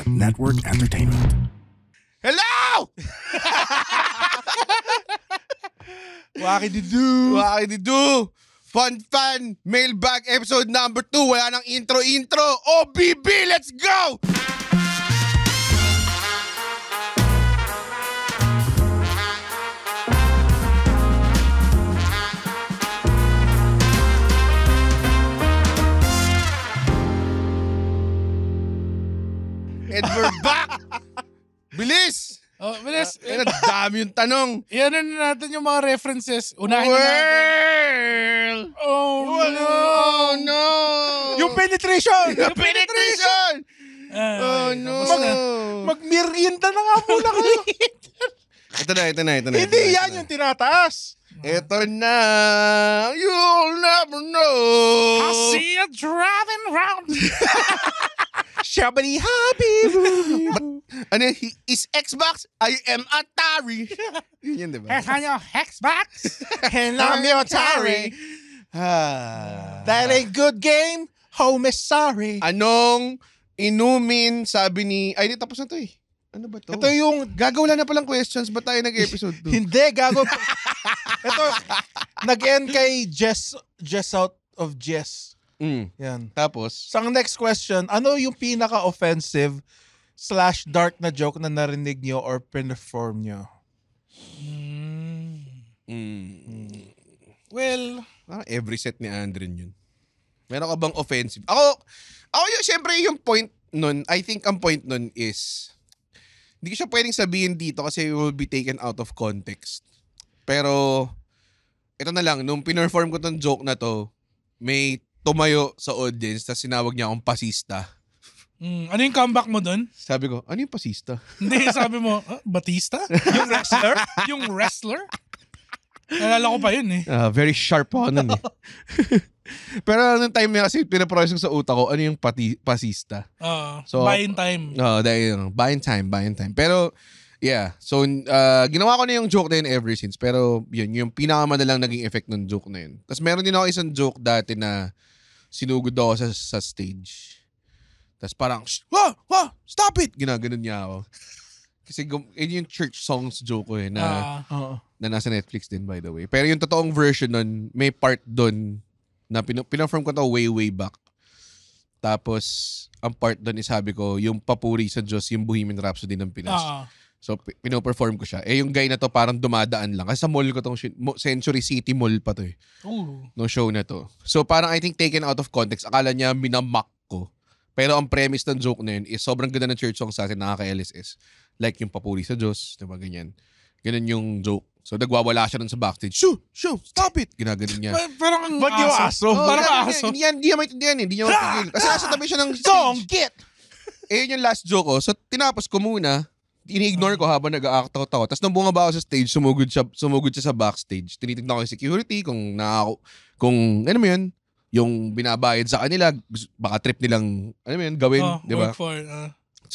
Network Entertainment. Hello! Wakididu! Fun Mailbag episode number 2. Wala nang intro. OBB, let's go! And we're back! Bilis! Oh, bilis. Ang dami yung tanong. Iyan na natin yung mga references. Unahin na natin. Oh, no! Yung penetration! Yung penetration! Oh, no! Magmerienda na nga muna kayo. Ito na. Hindi yan yung tinataas. Ito na. You'll never know. I see you driving round. Shabby happy. Ano, is Xbox? I am Atari. Yun, di ba? Here's on your Xbox. And I'm your Atari. That ain't good game. Home is sorry. Anong inumin, sabi ni... Ay, di tapos na to eh. Ano ba to? Ito yung... Gagawala na palang questions. Ba't tayo nag-episode 2? Hindi, gago. Ito, nag-end kay Jess out of Jess. Yan. Tapos? So, ang next question, ano yung pinaka-offensive / dark na joke na narinig nyo or perform nyo? Well, every set ni Andren yun. Meron ka bang offensive? Ako yun, syempre yung point nun, I think ang point nun is, hindi ko siya pwedeng sabihin dito kasi it will be taken out of context. Pero, ito na lang, nung pinerform ko tong joke na to, may tumayo sa audience tapos sinawag niya akong pasista. Ano yung comeback mo dun? Sabi ko, ano yung pasista? Hindi, sabi mo, Batista? Yung wrestler? Yung wrestler? Nalala ko pa yun eh. Very sharp ako nun eh. Pero nung time niya kasi pinaprocess ko sa utak ko, ano yung pasista? So, buying time. Dahil buying time. Pero, yeah. So, ginawa ko na yung joke na yun ever since. Pero, yun, yung pinakamadalang naging effect ng joke na yun. Tapos meron din ako isang joke dati na sinugod ako sa stage. Tapos parang, stop it! Ginaganon niya ako. Kasi yun yung church songs joke ko eh, na nasa Netflix din by the way. Pero yung totoong version nun, may part dun na pinafirm ko to way back. Tapos, ang part dun is sabi ko, yung papuri sa Diyos, yung Bohemian Rhapsody ng Pinas. So, pinoperform ko siya. Eh, yung guy na to parang dumadaan lang. Kasi sa mall ko tong Century City Mall pa to eh. No show na to. So, parang I think taken out of context. Akala niya minamak ko. Pero ang premise ng joke na yun is sobrang ganda ng church song sa akin, nakaka-LSS. Like yung papuri sa Diyos, diba ganyan. Ganun yung joke. So nagwawala siya nun sa backstage. Shoo! Stop it! Ginaganon niya. Parang ang Ba't yung aso? Parang aso. Hindi niya maintindihan eh. Hindi niya mapigil. Kasi nasa tabi siya ng stage. Get! Yun yung last joke ko. So tinapos ko muna. Ini-ignore ko habang nag-a-act out ako. Tapos nung bumaba ako sa stage, sumugod siya sa backstage. Tinitignan ko yung security kung ano mo yun, yung binabayad sa kanila, baka trip nilang, ano mo yun, gawin, di ba?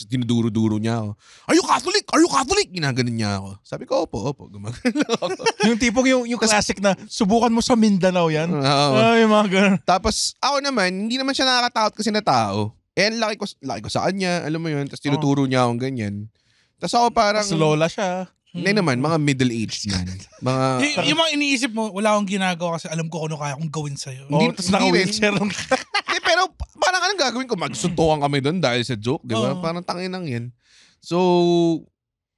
Dinuduro-duro niya ako. Are you Catholic? Ginaganon niya ako. Sabi ko, opo. Gumagano lang ako. Yung tipong yung classic na, subukan mo sa Mindanao yan. Ay, mga ganun. Tapos, ako naman, hindi naman siya nakakatakot kasi na tao. Eh, laki ko sa kanya, alam mo yun. Tapos tinuturo niya akong ganyan. Tapos ako parang... Tapos lola siya. Hindi naman, mga middle-aged man. Yung mga iniisip mo, wala akong ginagawa kasi alam ko kung ano kaya kong gawin sa'yo. Tapos naka-wheelchair lang. Pero parang anong gagawin ko? Magsuntukan kami doon dahil sa joke, di ba? Parang tanginang yan. So,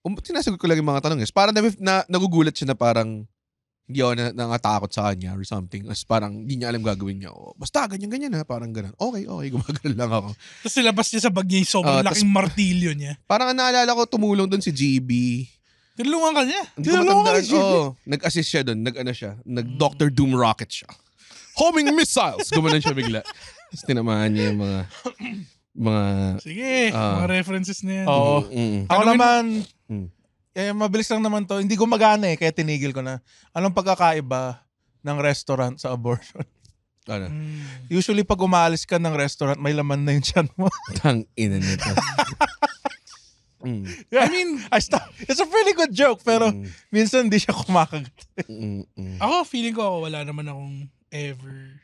sinasagot ko lang yung mga tanong. Parang nagugulat siya na parang hindi ako nangatakot sa kanya or something. As parang hindi niya alam gagawin niya. Basta ganyan ha, parang ganun. Okay, gumagano lang ako. Tapos silabas niya sa bag niya yung sobrang laking martilyo niya. Parang naalala ko, tumulong doon si GB. Tinulungan ka niya? Hindi ko matandaan. Nag-assist siya doon. Nag-Dr. Doom rocket siya. Homing missiles! Gumanon siya bigla. Tapos tinamahan niya yung mga... Sige, mga references na yan. Oo. Ako naman, mabilis lang naman to. Hindi gumagana kaya tinigil ko na. Anong pagkakaiba ng restaurant sa abortion? Ano? Usually pag umaalis ka ng restaurant, may laman na yung tiyan mo. Tang-ina nito. I mean, it's a pretty good joke, pero minsan hindi siya kumakagat. Ako, feeling ko wala naman akong ever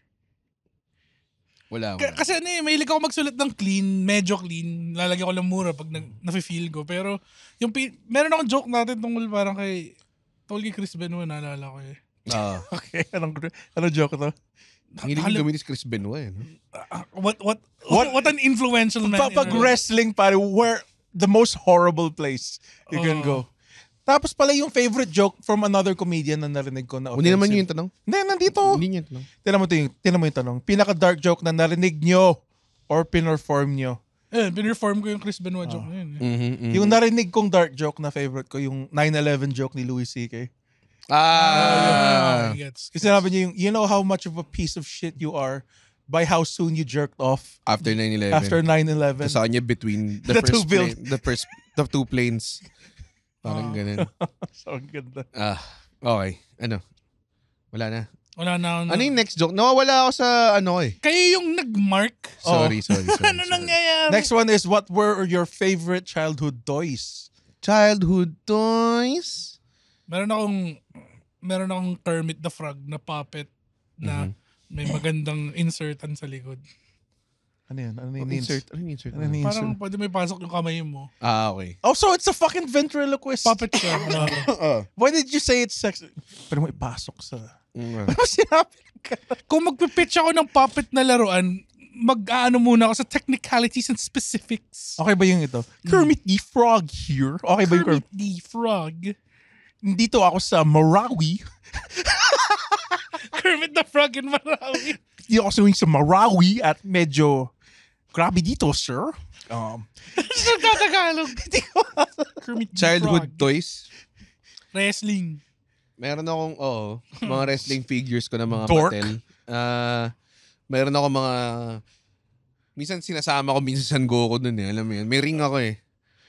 Wala. Kasi mahilig ako magsulat ng clean, medyo clean. Lalagyan ko lang mura pag nafe-feel ko. Pero yung meron akong joke natin tungkol parang kay Chris Benoit, naalala ko eh. Okay, anong joke to? Hiling gamitin si Chris Benoit. No? What an influential man. Pag wrestling, pare, where the most horrible place you can go. Tapos pala yung favorite joke from another comedian na narinig ko na offensive. Hindi naman yun yung tanong? Hindi, nandito. Hindi niya yung tanong. Tinan mo yung tanong. Pinaka-dark joke na narinig nyo or pinerform nyo. Pinerform ko yung Chris Benoit joke na yun. Yung narinig kong dark joke na favorite ko, yung 9/11 joke ni Louis C.K. Kasi sinabi niya yung, you know how much of a piece of shit you are by how soon you jerked off After 9/11. after 9/11. Sa kanya between the two planes. Parang ganun. So, ang ganda. Okay. Ano? Wala na. Wala na. Ano yung next joke? Nawawala ako sa Kayo yung nag-mark. Sorry. Ano nangyayari? Next one is, what were your favorite childhood toys? Childhood toys? Meron akong Kermit the Frog na puppet na may magandang insertan sa likod. Ano yan? Ano yung Insert? insert? Ano yung insert? Ano yung insert? Parang pwede may pasok yung kamay mo. Okay. Oh, so it's a fucking ventriloquist. Puppet siya. Why did you say it's sexy? Pwede mo ipasok sa... Mm. Ano sinabi ka? Kung magpipitch ako ng puppet na laruan, mag-aano muna ako sa technicalities and specifics. Okay ba yung ito? Kermit the Frog here. Okay ba yung Kermit the Frog. Dito ako sa Marawi. Kermit the Frog in Marawi. Dito ako sa Marawi at medyo grabe dito, sir. Nagtatagalog. Kermit the Childhood Frog. toys? Wrestling. Meron akong, mga wrestling figures ko na mga Dork. Mattel. Meron ako minsan sinasama ko, minsan San Goku dun eh. Alam mo yun. May ring ako eh.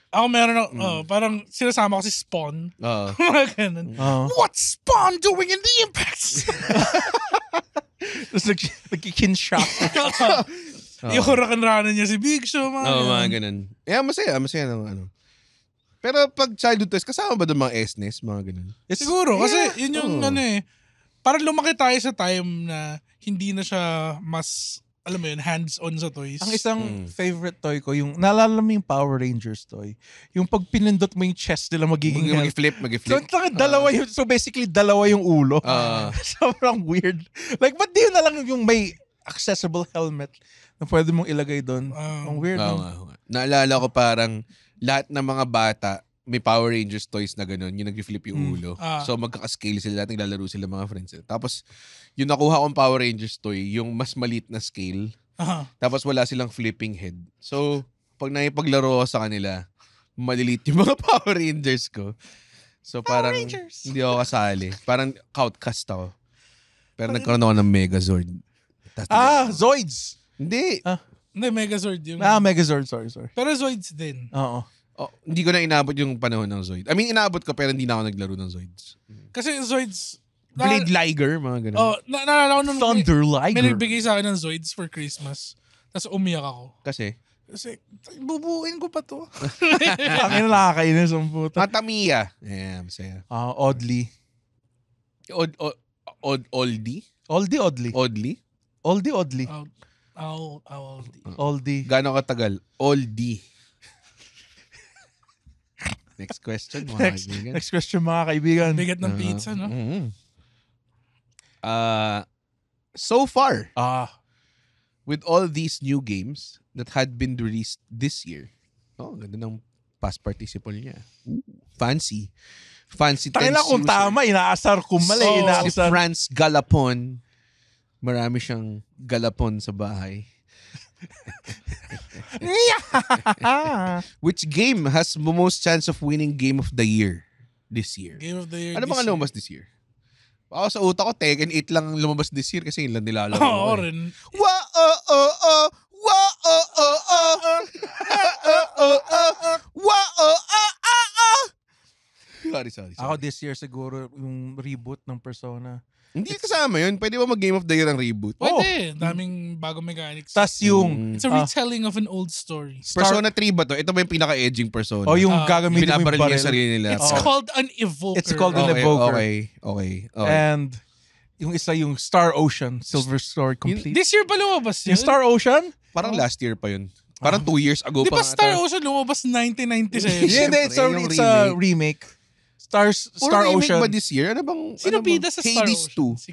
Ako meron ako, parang sinasama ko si Spawn. Mga ganun. What's Spawn doing in the Impacts? Tapos nagkikinshock. Yung hurakan-ranan niya si Big Show. Mga ganun. Yeah, masaya. Masaya naman. Pero pag childhood toys, kasama ba doon mga SNES? Mga ganun. Siguro, kasi yun yung parang lumaki tayo sa time na hindi na siya mas, alam mo yun, hands-on sa toys. Ang isang favorite toy ko, yung, naalala mo yung Power Rangers toy? Yung pag pinindot mo yung chest nila, magiging Mag-flip. So, dalawa yung, so basically, dalawa yung ulo. Sobrang weird. Like, ba't di yun na lang yung may accessible helmet na pwede mong ilagay doon? Ang weird. Naalala ko parang lahat ng mga bata may Power Rangers toys na gano'n, yung nag-flip yung ulo. So magkaka-scale sila, lahat naglalaro sila mga friends. Tapos yung nakuha kong Power Rangers toy, yung mas maliit na scale. Tapos wala silang flipping head. So pag nakipaglaro ako sa kanila, maliliit yung mga Power Rangers ko. So parang hindi ako kasali. Parang outcast ako. Pero nagkaroon ako ng Megazord. Zoids! Hindi. Hindi, Megazord yung... Megazord, sorry. Pero Zoids din. Oo. Hindi ko na inabot yung panahon ng Zoid. I mean, inabot ko pero hindi na ako naglaro ng Zoids. Kasi Zoids... Blade Liger, mga ganun. Naalala ko nung Thunder Liger. may nagbigay sa akin ng Zoids for Christmas. Tapos umiyak ako. Kasi bubuuin ko pa to. Ang nakakainis ang puta. Tamiya. Yeah, masaya. Oddly. Oldie? Oddly. Oldly. Oldie. Gano'ng katagal? Oldie. Next question, mga kaibigan. Next question, mga kaibigan. Bigat ng pizza, no? So far, with all these new games that had been released this year, ganda ng past participle niya. Fancy. Fancy tense Tangina kung user. tama, inaasar kung mali, Si inaasar. Franz Galapon. Marami siyang galapon sa bahay. Which game has the most chance of winning Game of the Year this year? Game of the Year Ano mga lumabas this year? Ako sa utak ko, Tekken 8 lang lumabas this year kasi yun lang nilalaro. Oo rin. Sorry. Ako this year siguro yung reboot ng Persona. Hindi kasama yun. Pwede ba mag-Game of the Year ang reboot? Pwede. Daming bagong mechanics. Tas yung It's a retelling of an old story. Persona 3 ba to? Ito ba yung pinaka-edging Persona? yung gagamitin mo yung binabaril niya baril. yung sarili nila. It's called an evoker. It's called an evoker. Okay. And Yung isa yung Star Ocean, Silver Story Complete. This year pa lumabas yun? Yung Star Ocean? Parang last year pa yun. Parang 2 years ago Di pa. ba Star Ocean lumabas 1997? Hindi, Siyempre, it's a remake. Star Puro Ocean. ba this year? Ano bang... Sino ano bida bang- sa Star Hades Ocean? 2. Si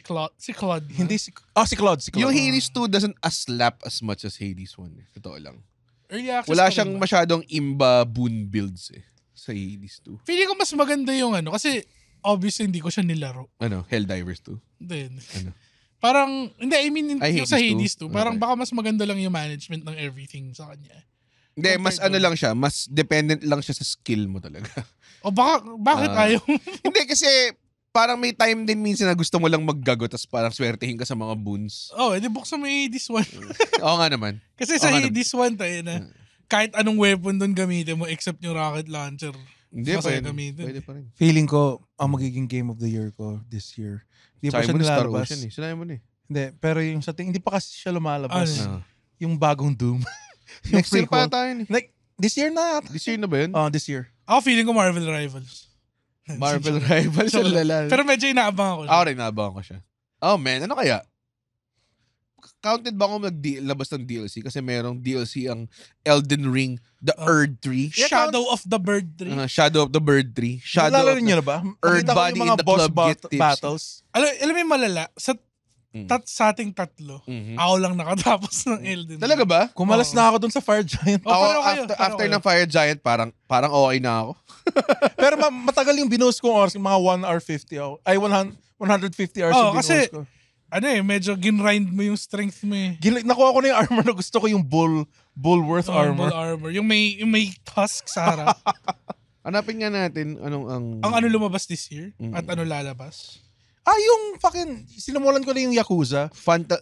Claude. Hindi si Claude. Yung Hades 2 doesn't slap as much as Hades 1. Totoo lang. Early access Wala pa rin siyang ba? masyadong imba boon builds sa Hades 2. Feeling ko mas maganda yung ano. Kasi obviously hindi ko siya nilaro. Ano? Helldivers 2. Then, Ano? parang, hindi, I mean, Ay, yung sa Hades Hades 2, 2. parang Okay. baka mas maganda lang yung management ng everything sa kanya. Hindi, mas Compared ano doon. lang siya. Mas dependent lang siya sa skill mo talaga. O bakit ayaw? Hindi, kasi parang may time din minsan na gusto mo lang maggago tapos parang swertihin ka sa mga boons. Edi buksan mo yung Hades 1. Oo nga naman. Kasi sa Oo nga Hades 1 tayo na, kahit anong weapon doon gamitin mo except yung rocket launcher. Hindi, Masaya pwede. gamitin. Pwede pa rin. Feeling ko, ang magiging game of the year ko this year. Hindi pa siya Simon Star nilalabas. Ocean Sinabi mo na Hindi, pero yung sa hindi pa kasi siya lumalabas. Ano? Yung bagong Doom. Yung Next year pa prequel. tayo yun. This year na. This year na ba yun? This year. Ako feeling ko Marvel Rivals. Marvel Rivals. Joke lang. Lala. Pero medyo inaabang ako. Ako rin, naabangan ko siya. Oh man, ano kaya? Counted ba kung maglabas ng DLC? Kasi merong DLC ang Elden Ring, The Earth 3, Shadow of the Bird 3. Shadow of the Bird 3, Shadow Nalala of the... niyo na ba? Earth Nakita ko Body yung mga in the boss Club Get Tipsy. battles. Alam mo yung malala, sa ating tatlo, Mhm. ako lang nakatapos ng Elden Ring. Talaga ba? Kumalas Oo. na ako dun sa Fire Giant. Oh, Ako, paano kayo? Paano after kayo? ng Fire Giant, parang okay na ako. Pero matagal yung binuhos kong oras, mga 1 hour 50 ako. Ay, 150 hours Oo, yung binuhos kasi- ko. Medyo ginrind mo yung strength mo eh. Nakuha ko na yung armor na gusto ko, yung Bullworth armor. Bull armor. Yung may tusk sa harap. Hanapin nga natin anong ang... Ang ano lumabas this year? Mm. At ano lalabas? Yung fucking, sinamulan ko na yung Yakuza.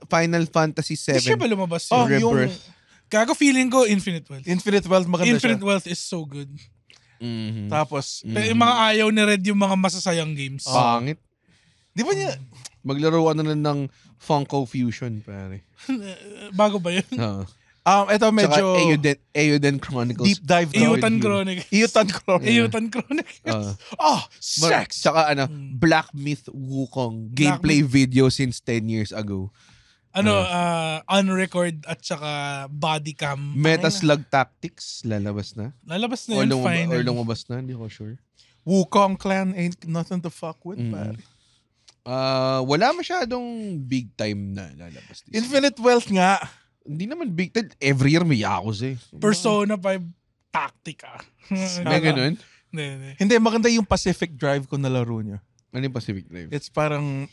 Final Fantasy This year 7. ba lumabas Oh, yun? yung Rebirth. Gago feeling ko Infinite Wealth. Infinite Wealth, maganda Infinite siya. Wealth is so good. Mhm. Tapos, Pero yung mga ayaw ni Red yung mga masasayang games. Pangit. di ba niya, Maglaro ka na lang ng Funko Fusion, pare. Bago ba yun? Oo. ito medyo Tsaka Eiyuden Chronicles. deep dive daw. Eiyutan Chronicles. Eiyutan Chronicles. Eiyutan Chronicles. Sex! Tsaka Black Myth Wukong. Gameplay video since 10 years ago. Unrecord at saka body cam. Metaslug Tactics, lalabas na. Lalabas na yun finally. Or lumabas na, hindi ko sure. Wukong clan ain't nothing to fuck with, Mm. pare. Wala masyadong big time na lalabas. this year. Infinite Wealth nga. Hindi naman big time. Every year may Yakuza eh. Persona 5 Tactica. May ganun? Hindi. Hindi, maganda yung Pacific Drive kung nalaro niya. Ano yung Pacific Drive? It's parang,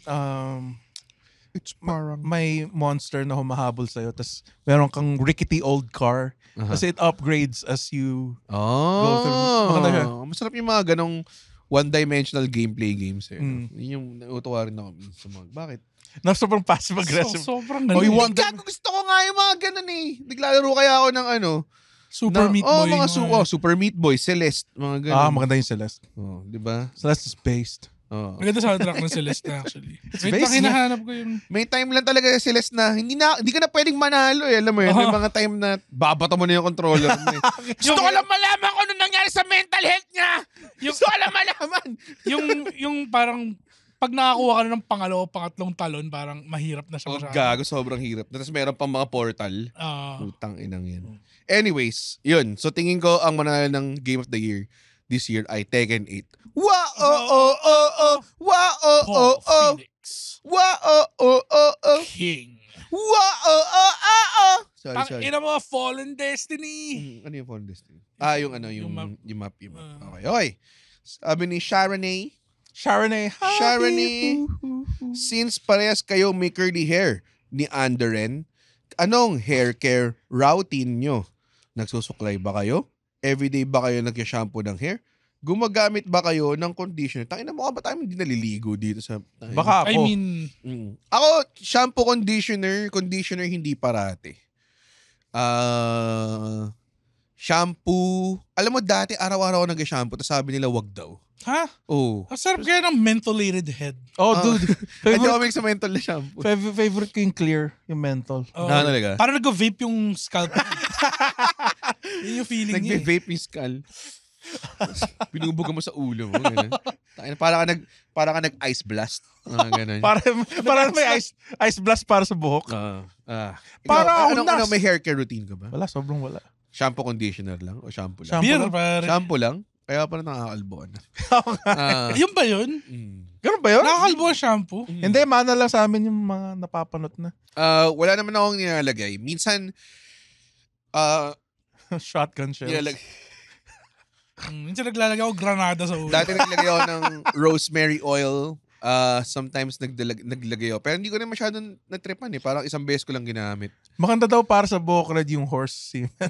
may monster na humahabol sa'yo, tapos meron kang rickety old car, kasi it upgrades as you go through. Maganda siya. Masarap yung mga ganong one-dimensional gameplay games eh. Mm. Yun yung nautuwa rin ako sa mga. Bakit? Na sobrang passive-aggressive. Sobrang Oh, you galing. want Gago, gusto ko nga yung mga ganon eh. Naglalaro kaya ako ng ano. Super Meat Boy. mga mga- Super Meat Boy, Celeste, mga ganon. Maganda yung Celeste. Di ba? Celeste is based. Maganda soundtrack ng Celeste actually. Wait based lang, hinahanap ko yung... May time lang talaga sa Celeste na hindi ka na pwedeng manalo eh. Alam mo yun, may mga time na babato mo na yung controller mo eh. Gusto ko lang malaman kung ano nangyari sa mental health niya. Gusto ko lang malaman. yung parang pag nakakuha ka na ng pangalawa o pangatlong talon, parang mahirap na siya masyado. Gago, sobrang hirap. Tapos meron pang mga portal. Putang inang yan. Anyways, yun. So tingin ko ang manalo ng Game of the Year this year ay Tekken 8. Paul Phoenix. King. Sorry. Ina mo, Fallen Destiny. Ano yung Fallen Destiny? Yung ano, yung map. Ah. Okay. Sabi ni Sharonay, Sharonay. since parehas kayo may curly hair ni Anderen, anong hair care routine nyo? Nagsusuklay ba kayo? Everyday ba kayo nag-shampoo ng hair? Gumagamit ba kayo ng conditioner? Tangina mo ka ba tayo hindi naliligo dito sa... Baka ako. I mean, Ako, shampoo, conditioner hindi parate. Shampoo, alam mo dati araw-araw ako nag-shampoo tapos sabi nila wag daw. ha? Oh. Ang sarap kaya ng mentholated head. Dude. Hindi Favorite, ako sa mental na shampoo. favorite ko yung clear, yung menthol. Talaga? Parang nag-vape yung scalp. Yun yung feeling niya. Nagbe-vape yung skull. Binubuga mo sa ulo mo. Ganun. Para ka nag-ice blast. Ganun. Para may ice blast para sa buhok. Ikaw, ano, may hair care routine ka ba? Wala, sobrang wala. Shampoo conditioner lang o shampoo lang? Beer, pare. Shampoo lang? Kaya pala nakakalbo na. Yun ba yun? Ganun ba yun? Nakakalbo ang shampoo? Hindi, mana lang sa amin yung mga napapanot na. Wala naman akong nilalagay. Minsan, Shotgun shells. nilalagay. Minsan naglalagay ako granada sa ulo. Dati naglagay ako ng rosemary oil. Sometimes naglagay ako. Pero hindi ko na masyadong natripan eh. Parang isang beses ko lang ginamit. Maganda daw para sa buhok red yung horse semen.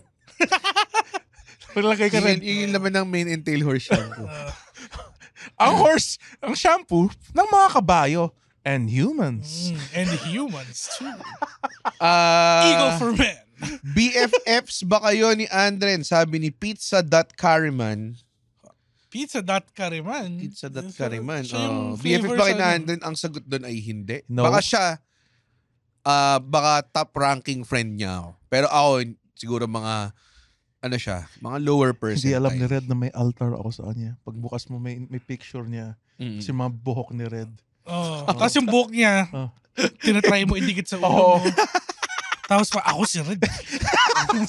Paglagay ka rin. Yung laman ng main and tail horse shampoo. Ang shampoo ng mga kabayo and humans. And humans too. Eagle for men. BFFs ba kayo ni Andren? Sabi ni Pizza.Kariman. Pizza.Kariman? Pizza.Kariman. Siya yung BFF flavor ba kay sa Andren? Ang sagot doon ay hindi. No. Baka siya, baka top ranking friend niya ako. Pero ako, siguro mga mga lower percentile. Hindi alam ni Red na may altar ako sa kanya. Pagbukas mo may picture niya. Kasi mga buhok ni Red. Tapos yung buhok niya, tinatry mo idikit sa ulo mo. Tapos pa, ako si Red.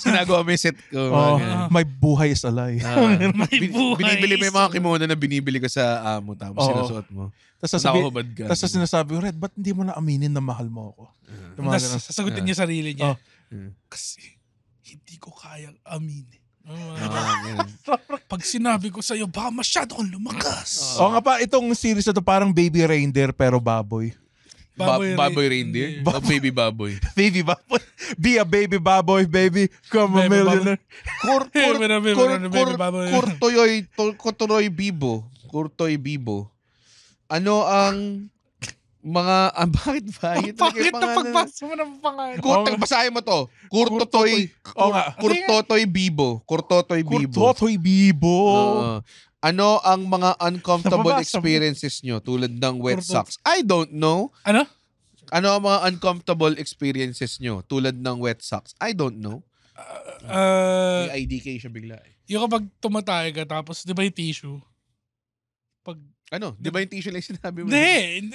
Sinagawa mo yung set ko. My buhay is a lie. May buhay. Binibili mo yung mga kimono na binibili ka sa amo. Tapos sinusuot mo. Tapos sinasabi ko, Red, ba't hindi mo na aminin na mahal mo ako? Sasagutin niya sarili niya. Kasi hindi ko kayang aminin. Pag sinabi ko sa'yo, baka masyado kang lumakas. Oo nga pa, itong series na to parang baby reindeer pero baboy. Baboy reindeer? Baby baboy. Baby baboy. Be a baby baboy, baby. Come a millionaire. Kurtoy Bibo. Ano ang mga, bakit ba? Bakit na pagbasa mo ng pangalan? Basahin mo to. Kurtotoy Bibo. Kurtotoy Bibo. Ano ang mga uncomfortable experiences nyo tulad ng wet socks? I don't know. Ano? Ano ang mga uncomfortable experiences nyo tulad ng wet socks? I don't know. May IDK siya bigla eh. Yung kapag tumatay ka tapos di ba yung tissue? Di ba yung tissue lang sinabi mo? Hindi.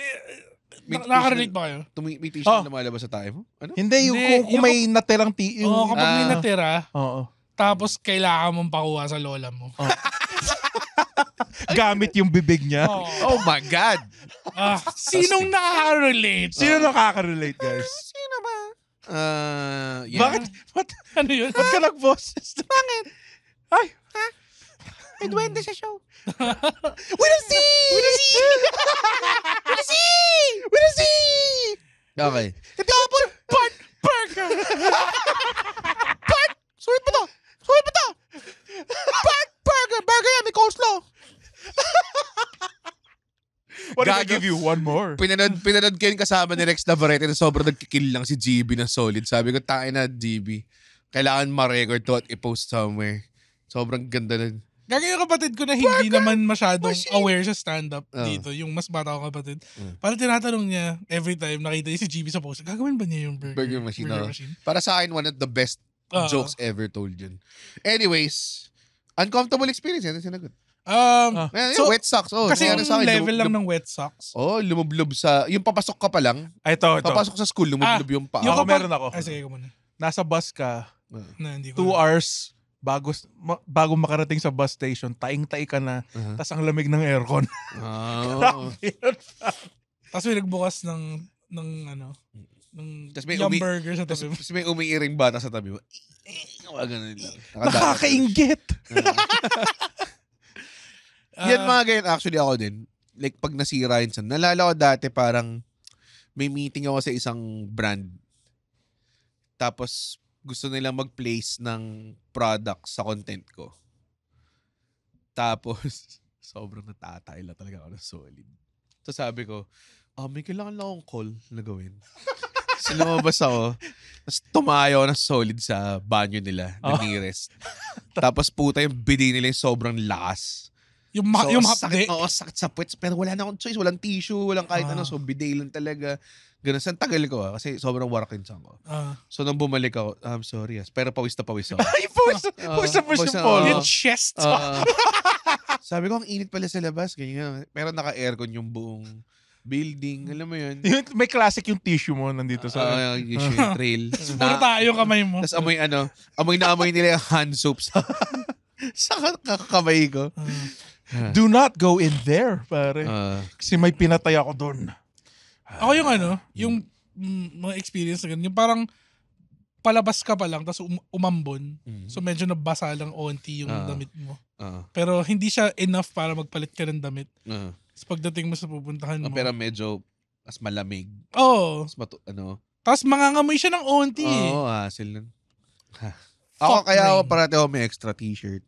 Nakaka-relate ba kayo? May tissue na lumalabas sa tayo mo? Ano? Hindi, kung may natirang tissue. Oo, kapag may natira, Oo. tapos kailangan mong pakuha sa lola mo. Gamit yung bibig niya. Oh my God! Sinong nakaka-relate? Sino nakaka-relate, guys? Sino ba? Yeah. Bakit? Ano yun? Ba't ka nag-boses? Bakit? Ay! May duwende sa show. We'll see! Okay. Double Bart Burger! Sulit mo to! Bart Burger! Burger yan, may coleslaw! What if I give you one more? Pinanood ko yung kasama ni Rex Navarrete na sobrang nagkikill lang si GB ng solid. Sabi ko, tayo na GB. Kailangan ma-record to at i-post somewhere. Sobrang ganda nun. Gagawin yung kapatid ko na hindi naman masyadong aware sa stand-up dito. Yung mas bata ko kapatid. Parang tinatanong niya every time nakita niya si GB sa post, gagawin ba niya yung burger machine? Para sa akin, one of the best jokes ever told yun. Anyways, uncomfortable experience. Yan ang sinagot. So, wet socks. Kasi yung sa akin, level lang ng wet socks. lumublob sa... Yung papasok ka pa lang. Ito. Papasok sa school, lumublob yung paa. Meron ako. Sige ko muna. Nasa bus ka, Hindi 2 hours bago makarating sa bus station, taing-tai ka na, tas ang lamig ng aircon. Tapos may nagbukas ng Yum Burger sa tabi mo. Tapos may umiiring bata sa tabi mo. Ganun lang. Nakakainggit! Yan mga ganyan. Actually ako din. Like pag nasira yun. Nalala ko dati parang may meeting ako sa isang brand. Tapos gusto nilang mag-place ng product sa content ko. Tapos sobrang natatayla talaga ako ng solid. So sabi ko, may kailangan lang akong call na gawin. So lumabas ako. Tapos tumayo ako ng solid sa banyo nila. Na nearest. Tapos puta yung bidi nila yung sobrang lakas. Yung sakit, sakit sa puwets. Pero wala na akong choice. Walang tissue, walang kahit ano. So bidet lang talaga. Ganun, sa tagal ko kasi sobrang warakins ako. So, nung bumalik ako, I'm sorry, pero pawis na pawis ako. Ay, pawis na yung polo. Yung chest. Sabi ko, ang init pala sa labas. Ganyan. Pero naka-aircon yung buong building. Alam mo yun? May classic yung tissue mo nandito sa... yung trail. Puro tayo kamay mo. Tapos amoy na amoy nila yung hand soap sa kamay ko. Do not go in there, pare. Kasi may pinatay ako doon. Ako yung mga experience na ganun. Yung parang palabas ka pa lang, tapos umambon. So medyo nabasa lang onti yung damit mo. Pero hindi siya enough para magpalit ka ng damit. Tapos pagdating mo sa pupuntahan mo. Pero medyo mas malamig. Oo. Tapos mangangamoy siya ng onti. Oo, hassle lang. Ako kaya parati ako may extra t-shirt.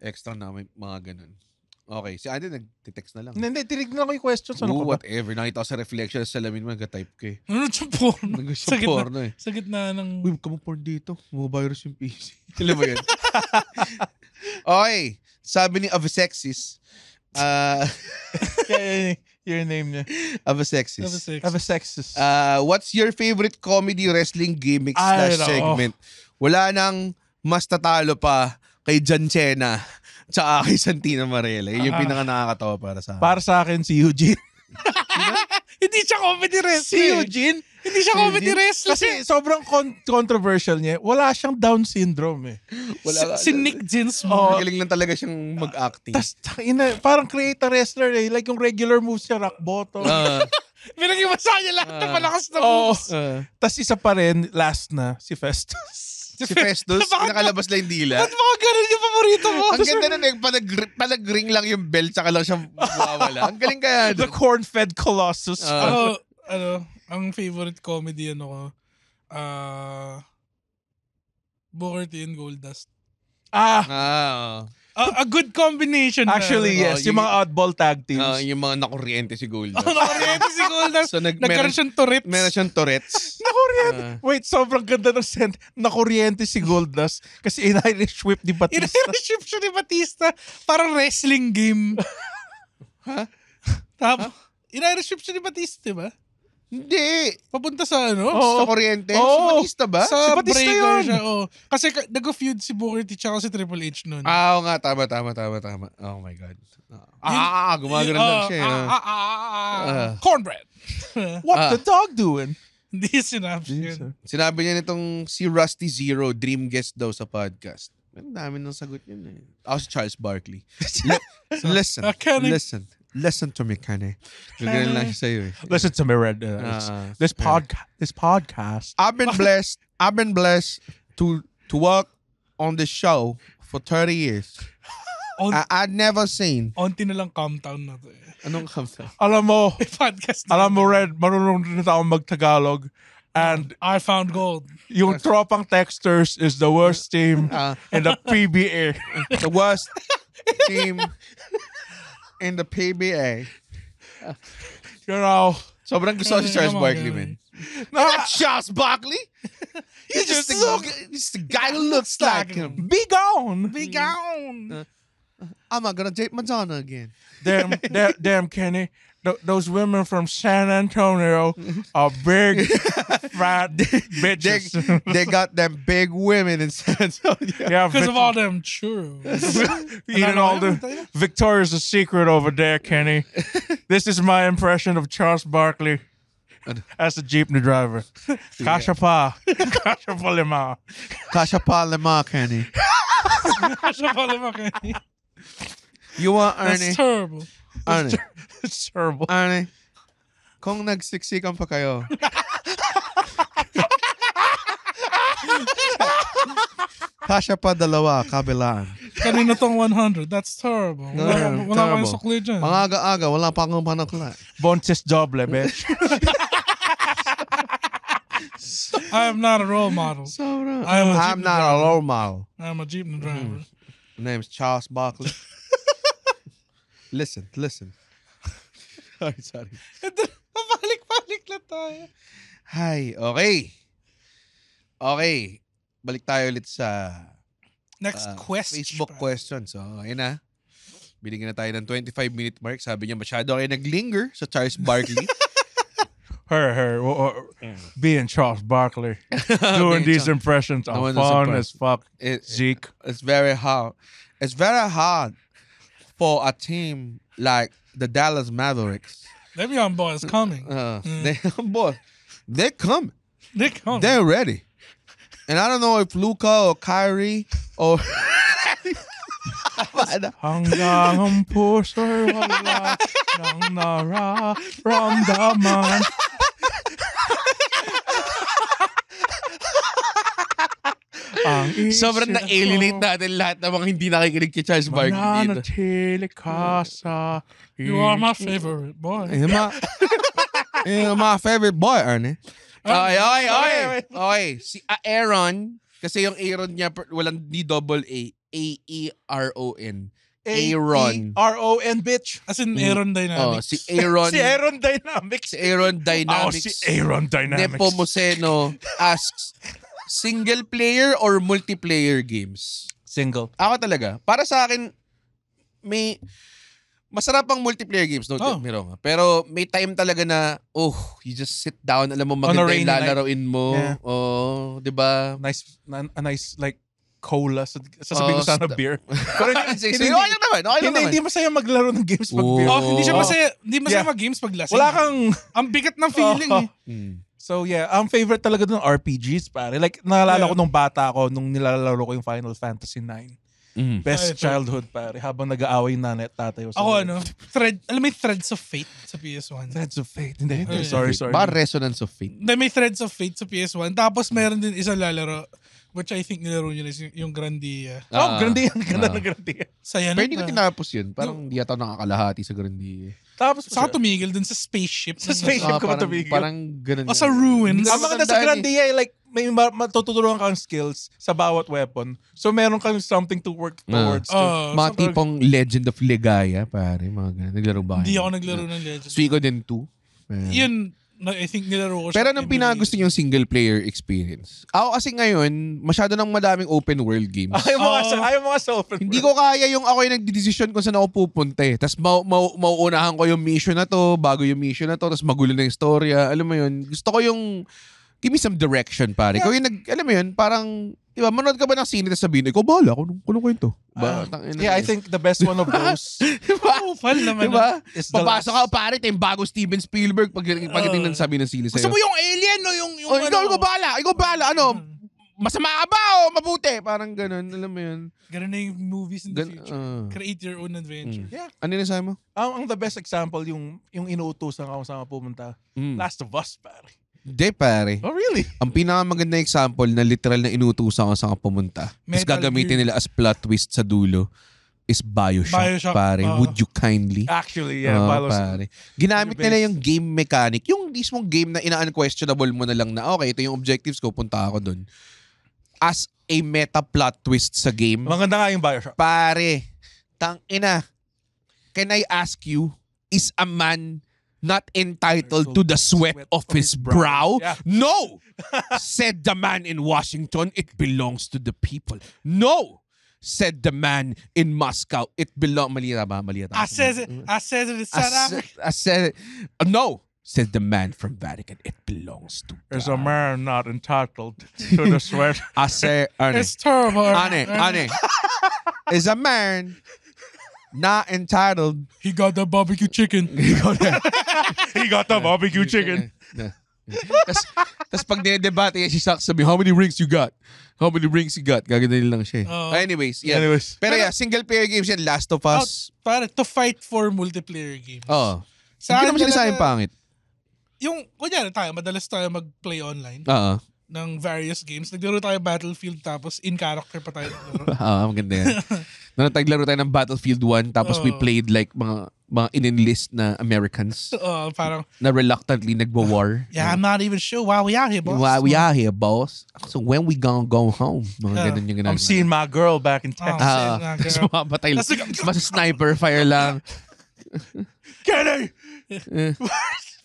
Extra na may mga ganun. Okay, si Andy nag-text na lang. Hindi, tinignan ko yung questions. Whatever. Nakita ko sa reflection sa salamin mo, nag-type ka eh. Ano siya porno? Sa porno eh. Sa gitna ng... Uy, kamang-porn dito. Mabavirus yung PC. Alam mo yun? Okay. Sabi ni Avasexis. Your name niya. Avasexis. Avasexis. What's your favorite comedy wrestling gimmick / segment? Wala nang mas tatalo pa kay John Cena tsaka kay Santino Marella. Yun yung pinaka nakakatawa para sa akin. Para sa akin, si Eugene. Hindi siya comedy wrestler. Si Eugene? Hindi siya comedy wrestler. Kasi sobrang controversial niya. Wala siyang Down syndrome eh. Si Nick Dinsmore. Magaling lang talaga siyang mag-acting. Tas, parang create a wrestler eh. Like yung regular moves siya, rock bottom. Pinag-iwasa niya lahat ng malakas na moves. Tas isa pa rin, last na, si Festus. Si Festus, nakalabas lang yung dila. Ba't mga ganun yung paborito mo? Ang ganda nun eh, palag-ring lang yung belt, saka lang siyang mawawala. Ang galing kaya. The corn-fed colossus. Ang favorite comedy ko, Booker T and Goldust. A good combination. Actually, yes. Yung mga oddball tag teams. Yung mga nakuryente si Goldust. Nakuryente si Goldust. So, nagkaroon siyang Tourette's. Meron siyang Tourette's. Nakuryente. Wait, sobrang ganda ng scent. Nakuryente si Goldust kasi in-Irish whip ni Batista. In-Irish whip siya ni Batista. Parang wrestling game. Tapos, in-Irish whip siya ni Batista, diba? Hindi. Papunta sa sa kuryente? Si Batista ba? Sa si Batista breaker yun. siya. Kasi nag-feud si Booker T tsaka si Triple H nun. Oo nga, tama. Oh my God. Gumagano lang siya. Cornbread. What the dog doing? Hindi sinabi yun. Sinabi niya nitong si Rusty Zero, dream guest daw sa podcast. Ang dami ng sagot yun eh. Ako si Charles Barkley. Listen to me, Kanye. Gagawin lang siya sa'yo eh. Listen to me, Red. This podcast. I've been blessed to work on this show for 30 years. I'd never seen. Onti na lang calm down na to eh. Anong kamsa? Alam mo, podcast alam mo, Red, marunong rin ako mag-Tagalog. And I found gold. Yung tropang texters is the worst team in the PBA. The worst team in the PBA. You know. Sobrang gusto ko si Charles Barkley, man. Not Charles Barkley. He's just the guy who looks like him. Be gone. I'm not gonna date Madonna again. Damn, Kenny. Those women from San Antonio are big, fat bitches. They got them big women in San Antonio. Yeah, because of all them churros. Eating all the Victoria's Secret over there, Kenny. This is my impression of Charles Barkley as a jeepney driver. Kasha pa lima. Kasha pa lima, Kenny. Kasha pa lima, Kenny. You want Ernie? That's terrible. Ernie. It's terrible. Ernie, kung nagsiksikan pa kayo, kasha pa dalawa, kabilaan. Kanina tong 100. That's terrible. Wala pa yung sukli dyan. Pangaga-aga, wala pa akong panakla. Bontes doble, bitch. I am not a role model. I'm not a role model. I'm a jeepney driver. My name is Charles Barkley. Listen. Sorry. Pabalik-balik na tayo. Hi, okay. Balik tayo ulit sa next question. Facebook question. So, ayun na. Binigyan na tayo ng 25-minute mark. Sabi niya, masyado kayo naglinger sa Charles Barkley. being Charles Barkley, doing these impressions are fun as fuck. Zeke. It's very hard. It's very hard for a team like the Dallas Mavericks. Le'Veon Ball is coming. They're coming. They're coming. They're ready. And I don't know if Luka or Kyrie or... Hanggang ang puso'y wala nang nararamdaman. Sobrang na-alienate natin lahat ng mga hindi nakikinig kay Charles Barkley dito. Mananatili ka sa... You are my favorite boy. You're my favorite boy, Ernie. Okay. Si Aaron, kasi yung Aaron niya, walang D-double-A, A-E-R-O-N. Aaron. A-E-R-O-N, bitch. As in Aaron Dynamics. Si Aaron. Si Aaron Dynamics. Si Aaron Dynamics. Si Aaron Dynamics. Nepomuceno asks, single player or multiplayer games? Single. Ako talaga. Para sa akin, masarap ang multiplayer games, no? Pero may time talaga na, you just sit down, alam mo maganda yung lalaroin mo. Yeah. Di ba? A nice like cola. Sasabihin ko sana beer. Pero hindi masaya maglaro ng games pag beer. Hindi siya masaya. Hindi masaya mag-games pag lasing. Wala kang... Ang bigat ng feeling eh. So yeah, ang favorite talaga ng RPGs, pare. Like, naalala ko nung bata ako, nung nilalaro ko yung Final Fantasy 9. Best childhood, pare. Habang nag-aaway na net tatay. Ako alam mo yung Threads of Fate sa PS1? Threads of Fate. Hindi. Sorry. Baka Resonance of Fate. Hindi, may Threads of Fate sa PS1. Tapos meron din isang lalaro, which I think nilaro nyo na yung Grandia. Grandia. Ganda ng Grandia. Saya pero hindi ko tinapos yun. Parang hindi yata nakakalahati sa Grandia. Tapos saka tumigil dun sa spaceship. Sa spaceship ko tumigil. Parang ganun. Sa ruins. Ang maganda sa Grandia, like, may matuturuan kang skills sa bawat weapon. So, meron kang something to work towards. Mga tipong Legend of Ligaya, pare. Mga ganun. Naglaro ba? Hindi ako naglaro ng Legend. Suikoden 2. Yun, I think nilaro ko siya. Pero anong pinagusto yung single player experience? Ako kasi ngayon, masyado ng madaming open world games. Ayaw mga sa open world. Hindi ko kaya yung ako yung nagdidesisyon kung saan ako pupunta eh. Tapos mauunahan ko yung mission na to, bago yung mission na to, tapos magulo na yung storya. Alam mo yun, gusto ko yung give me some direction, pare. Ikaw yung alam mo yun, parang, di ba, manood ka ba ng sine tapos sabihin, ikaw bahala, kung kwento. I think the best one of those. Diba? Fun naman. Diba? Papasok ka, pare, yung bago Steven Spielberg pagdating ng sabi ng sine sa'yo. Gusto mo yung alien o yung ikaw bahala, masama ka ba o mabuti? Parang ganun, alam mo yun. Ganun na yung movies in the future. Create your own adventure. Yeah. Ano yun sabi mo? Ang the best example, yung inuutosan ka kung saan ka pumunta. Last of Us, pare. Hindi, pare. Oh, really? Ang pinakamaganda example na literal na inutusan ka saan ka pumunta, tapos gagamitin nila as plot twist sa dulo, is Bioshock. Pare. Would you kindly? Actually, yeah. Pare. Ginamit nila yung game mechanic, yung mismong game na ina-unquestionable mo na lang na, okay, ito yung objectives ko, punta ako dun. As a meta plot twist sa game. Maganda nga yung Bioshock. Pare, tangina, can I ask you, is a man not entitled to the sweat of his brow? Yeah. No! Said the man in Washington, it belongs to the people. No! Said the man in Moscow, it belongs... Mali ba? I said it. No! Said the man from Vatican, it belongs to God. There's a man not entitled to the sweat. I say, it's terrible. Ane. Is a man not entitled. He got the barbecue chicken. He got the barbecue chicken. Tapos pag dinedebate si Shaq, sabi, how many rings you got? How many rings you got? Gagawin lang siya. Anyways, yeah. Pero yeah, single player games yan, Last of Us. Para to fight for multiplayer games. Hindi naman sila sa akin pangit. Yung, kunyari tayo, madalas tayo mag-play online. Ng various games. Naglaro tayo Battlefield tapos in character pa tayo naglaro. Maganda yan. Naglaro tayo ng Battlefield 1 tapos we played like mga in-enlist na Americans. Parang na reluctantly nagwa-war. Yeah, I'm not even sure why we out here, boss. Why we out here, boss? So when we gonna go home? Mga ganun yung ginagawa. I'm seeing my girl back in Texas. Tapos mapapatay lang. Mas sniper fire lang. Kenny!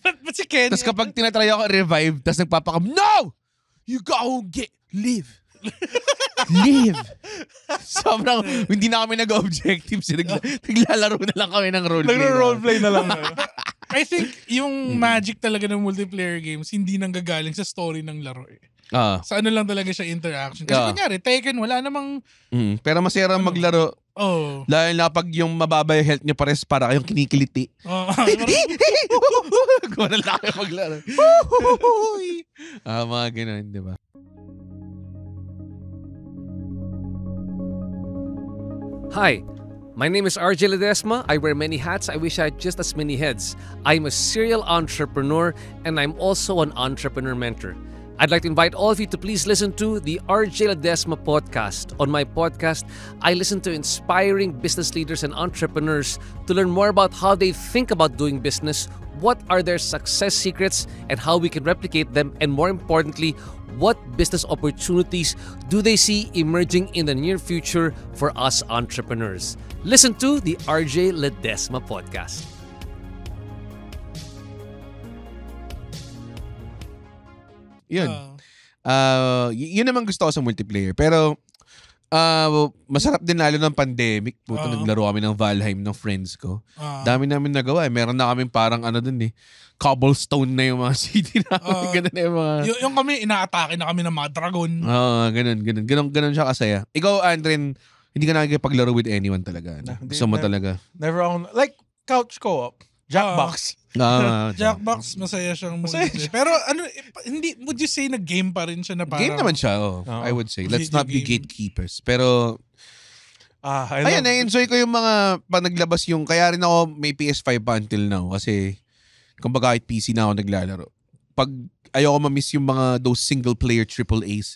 But si Kenny. Tapos kapag tinatry ako revive, tapos nagpapakam, no! You go live. Live. Sobrang, hindi na kami nag-objectives. Naglalaro na lang kami ng roleplay. Nagro-roleplay na lang. I think yung magic talaga ng multiplayer games hindi nanggagaling sa story ng laro eh. Sa ano lang talaga siya interaction. Kasi kunyari, Tekken, wala namang... Pero masaya maglaro. Dahil na pag yung mababa yung health nyo pares para kayong kinikiliti. Kung wala kayo maglaro. Mga ganun, di ba? Hi, my name is RJ Ledesma. I wear many hats. I wish I had just as many heads. I'm a serial entrepreneur and I'm also an entrepreneur mentor. I'd like to invite all of you to please listen to the RJ Ledesma podcast. On my podcast, I listen to inspiring business leaders and entrepreneurs to learn more about how they think about doing business, what are their success secrets, and how we can replicate them, and more importantly, what business opportunities do they see emerging in the near future for us entrepreneurs. Listen to the RJ Ledesma podcast. Yun. Yun naman gusto ko sa multiplayer. Pero, masarap din lalo ng pandemic. Naglaro kami ng Valheim ng friends ko. Dami namin nagawa. Meron na kami parang dun cobblestone na yung mga city namin. Ganun na yung mga... Yung kami, inaatake na kami ng mga dragon. Ganun siya kasaya. Ikaw, Andren, hindi ka nakikipag-laro with anyone talaga. Gusto mo talaga. Never on... Like, couch co-op. Jackbox. Jackbox, masaya siyang multiplayer. Pero hindi, would you say na game pa rin siya na parang... Game naman siya, I would say. Let's not be gatekeepers. Pero... Ayun, na-enjoy ko yung mga pag naglabas yung... Kaya rin ako may PS5 pa until now. Kasi, kumbaga kahit PC na ako naglalaro. Pag ayoko ma-miss yung mga those single-player AAAs.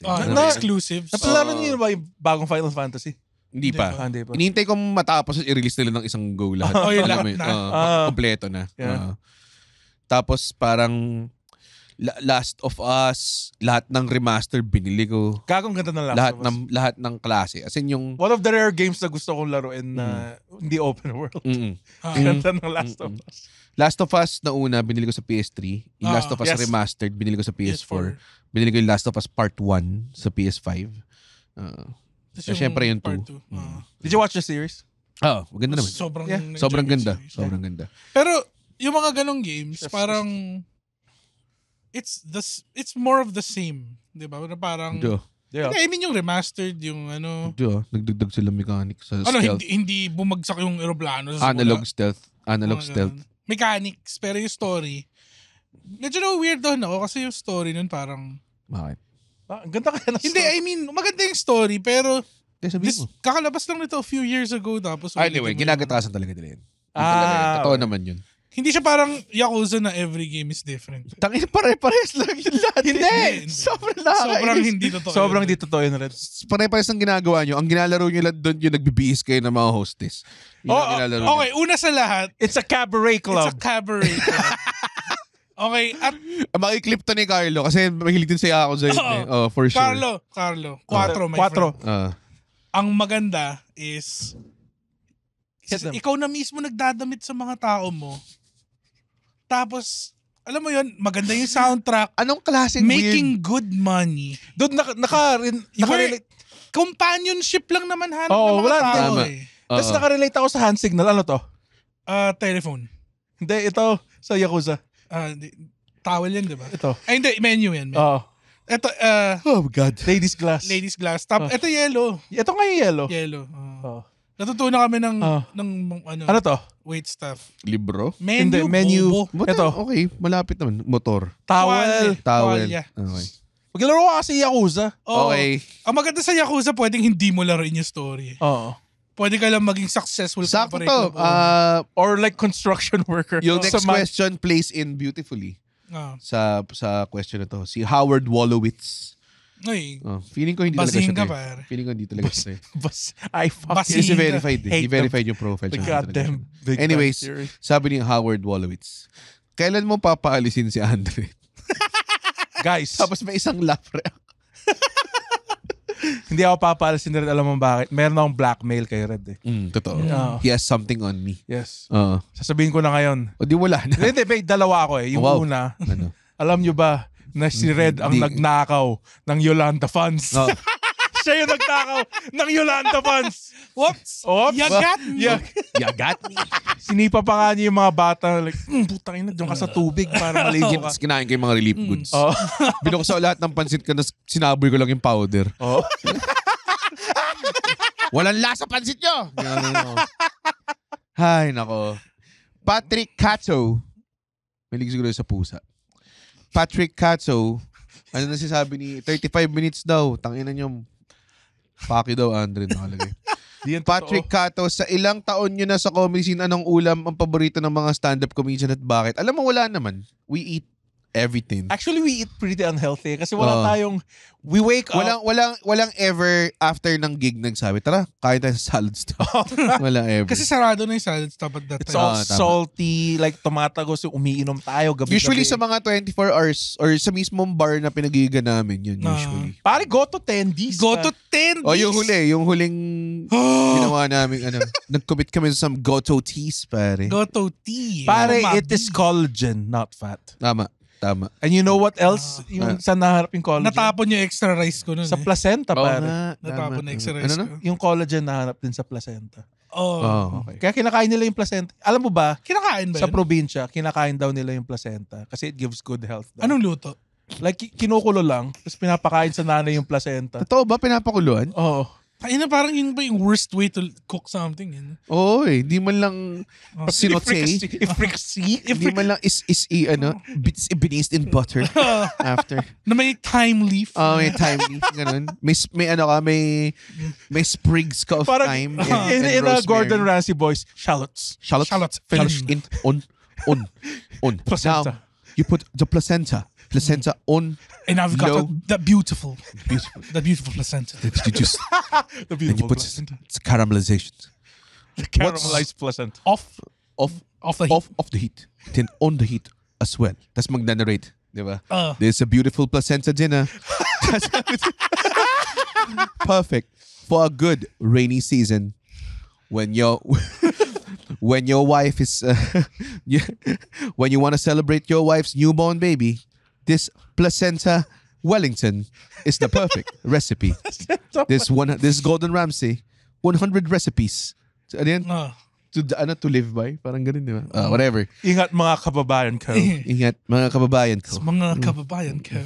Exclusives. Napalaro niyo ba yung bagong Final Fantasy? Hindi pa. Inihintay kong matapos at i-release nila ng isang go lahat. Lahat na. Kompleto na. Tapos parang Last of Us, lahat ng remaster binili ko. Gagong ganda ng Last of Us. Lahat ng klase. As in yung... One of the rare games na gusto kong laruin na hindi open world. Ganda ng Last of Us. Last of Us na una, binili ko sa PS3. Yung Last of Us Remastered, binili ko sa PS4. Binili ko yung Last of Us Part 1 sa PS5. Siyempre yung 2. Did you watch the series? Maganda naman. Sobrang ganda. Sobrang ganda. Pero yung mga ganong games, parang it's more of the same, 'di ba? Parang I mean yung remastered, yung nagdagdag sila mechanics sa stealth. Hindi bumagsak yung eroplano sa Analog stealth. Mechanics, pero yung story medyo weird doon ako kasi yung story nun parang bakit? Ang ganda kaya na story. Hindi, I mean, maganda yung story, pero kakalabas lang nito a few years ago. Tapos anyway, ginagatasan talaga nila yun. Totoo naman yun. Hindi siya parang Yakuza na every game is different. Tangin, pare-pares lang yun lahat. Hindi. Sobrang hindi totoo. Sobrang hindi totoo yun rin. Pare-pares ang ginagawa nyo. Ang ginalaro nyo lang doon yung nagbibihis kayo ng mga hostess. Okay, una sa lahat. It's a cabaret club. Okay, at makiklip to ni Carlo kasi mahilig din siya ako sa for sure. Carlo. 4, my friend. Ang maganda is ikaw na mismo nagdadamit sa mga tao mo. Tapos, alam mo yun, maganda yung soundtrack. Anong klaseng making good money. Doon naka-relate. Companionship lang naman hanap ng mga tao eh. Tapos naka-relate ako sa hand signal. Ano to? Telephone. Hindi, ito sa Yakuza. Towel yan, di ba? Ito. Ay, hindi. Menu yan. Ito, oh my God. Ladies glass. Ito yellow. Ito nga yung yellow. Yellow. Natutunan kami ng ano to? Wait stuff. Libro? Menu. Ito. Okay, malapit naman. Motor. Towel. Okay. Maglaro ka kasi Yakuza. Okay. Ang maganda sa Yakuza, pwedeng hindi mo laruin yung story. Pwede ka lang maging successful. Sakto to. Or like construction worker. Yung next question plays in beautifully. Sa question na to. Si Howard Wolowitz. Ay. Feeling ko hindi talaga siya. Feeling ko hindi talaga siya. He's verified. He verified yung profile. The goddamn big. Anyways, sabi ni Howard Wolowitz, kailan mo papaalisin si Andre? Guys. Tapos may isang laugh react. Hindi ako papaalisin na rin. Alam mo bakit? Meron akong blackmail kay Red eh. Totoo. He has something on me. Yes. Sasabihin ko na ngayon. O di wala na. Hindi, dalawa ako eh. Yung una, alam nyo ba na si Red ang nagnakaw ng Yolanda funds? Siya yung nagtakaw ng Yolanda fans. Whoops! Oops. You got me! You got me. Sinipa pa nga niya yung mga bata. Like, putang ina, doon ka sa tubig para maligo ka. Tapos kinain ko yung mga relief goods. Oh. Binuksan ko lahat ng pansit ko, tapos sinaboy ko lang yung powder. Oh. Walang lasa pansit nyo! Ganun ako. Hay, nako. Patrick Cato. Malig siguro sa pusa. Patrick Cato. Ano na sinasabi ni 35 minutes daw. Tanginan nyo. Paki daw, Andre. Nakalagay. Patrick Cato, sa ilang taon nyo na sa comedy scene, anong ulam ang paborito ng mga stand-up comedian at bakit? Alam mo, wala naman. We eat everything. Actually, we eat pretty unhealthy kasi wala tayong, we wake up. Walang ever after ng gig nagsabi, tara, kain tayo sa salad stop. Wala ever. Kasi sarado na yung salad stop at that It's time. all salty, like tumatagos, umiinom tayo gabi-gabi. Usually sa mga 24 hours or sa mismong bar na pinagigan namin, yun usually. Pare, go to tendies. Go to tendies! O yung huling ginawa namin, nag-commit kami sa some goto teas, pare. Goto tea. Pare, it is collagen, not fat. Tama. And you know what else? Yung saan nahanap yung collagen? Natapon yung extra rice ko nun. Sa placenta, pare. Natapon na extra rice ko. Yung collagen nahanap din sa placenta. Okay. Kaya kinakain nila yung placenta. Alam mo ba? Kinakain ba Sa yun? probinsya, kinakain daw nila yung placenta kasi it gives good health. Daw. Anong luto? Like, kinukulo lang, tapos pinapakain sa nanay yung placenta. Totoo ba? Pinapakuluan? Oo. Ay na parang yun ba yung worst way to cook something? Yun? Oo di man lang sinote. Di man lang bits binised in butter after. Na may thyme leaf. May thyme leaf, ganun. May sprigs ka of Parang, thyme. In a Gordon Ramsay voice, shallots. Finished in on. Placenta. Now, you put the placenta on. And I've got low. that beautiful placenta. You just The and you beautiful put placenta. caramelization. The caramelized placenta. Off the heat. Off the heat. Then on the heat as well. That's mag-narrate. Diba? There's a beautiful placenta dinner. Perfect for a good rainy season when your wife is when you want to celebrate your wife's newborn baby. This placenta Wellington is the perfect recipe. This Gordon Ramsay 100 recipes. So, ano yan? To live by. Parang ganun, di ba? Whatever. Ingat mga kababayan ko. Ingat mga kababayan ko. Mga kababayan ko.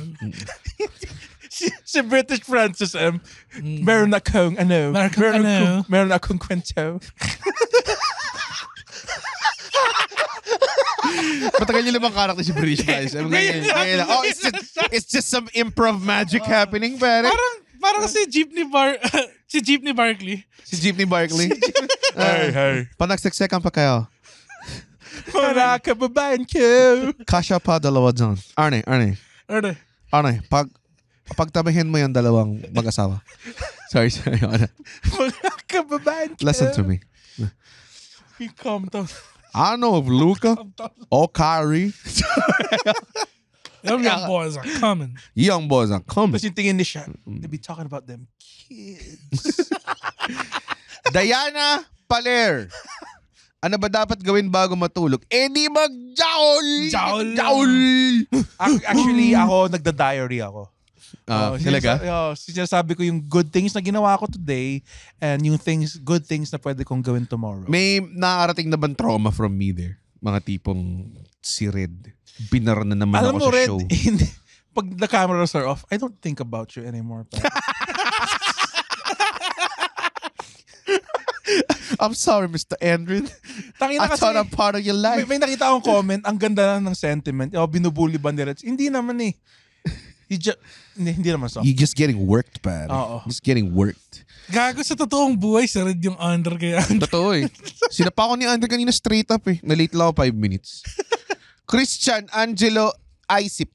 Si British Francis M. Meron akong meron akong kwento. Matagal niyo namang karakter si British Francis. It's just some improv magic happening, pare. Parang si Jeepney Barkley. Si Jeepney Barkley. Hey. Panagseksekan pa kayo. Mga kababayan ko. Kasha pa dalawa dyan. Arne. Pagtabihin mo yung dalawang mag-asawa. Sorry. Mga kababayan ko. Listen to me. You calm down. I don't know if Luka or Kyrie. Them young boys are coming. Young boys are coming. Tapos yung tingin ni siya, they be talking about them kids. Diana Paler. Ano ba dapat gawin bago matulog? Di mag-jawl! Jawl! Actually, ako, nagda-diary ako. Talaga? Sinasabi ko yung good things na ginawa ko today and yung good things na pwede kong gawin tomorrow. May nakarating na bang trauma from me there? Mga tipong si Red. Binara na naman Alam ako mo, sa Red, show. pag the cameras are off, I don't think about you anymore. I'm sorry, Mr. Andrew. Tangina I thought I'm part of your life. May nakita akong comment, ang ganda lang ng sentiment. Binubuli ba ni Red? Hindi naman eh. Hindi naman so. You're just getting worked, pare. Just getting worked. Gago sa totoong buhay, si Red yung under kaya. Totoo eh. Sinapa ko ni Andrew kanina straight up eh. Na-late lang ako 5 minutes. Christian Angelo Isip.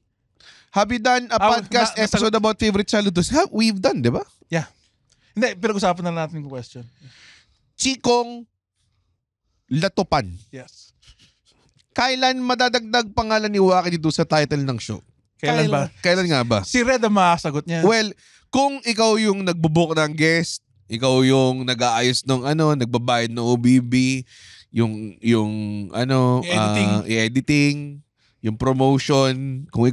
Have you done a podcast episode about favorite childhood? We've done, di ba? Yeah. Hindi, pinag-usapan na natin yung question. Chikong Latupan. Yes. Kailan madadagdag pangalan ni Waki dito sa title ng show? Kailan ba? Kailan nga ba? Si Red ang makasagot niya. Well, kung ikaw yung nagbubook ng guest, ikaw yung nag-aayos ng nagbabayad ng OBB, yung editing, yung promotion, kung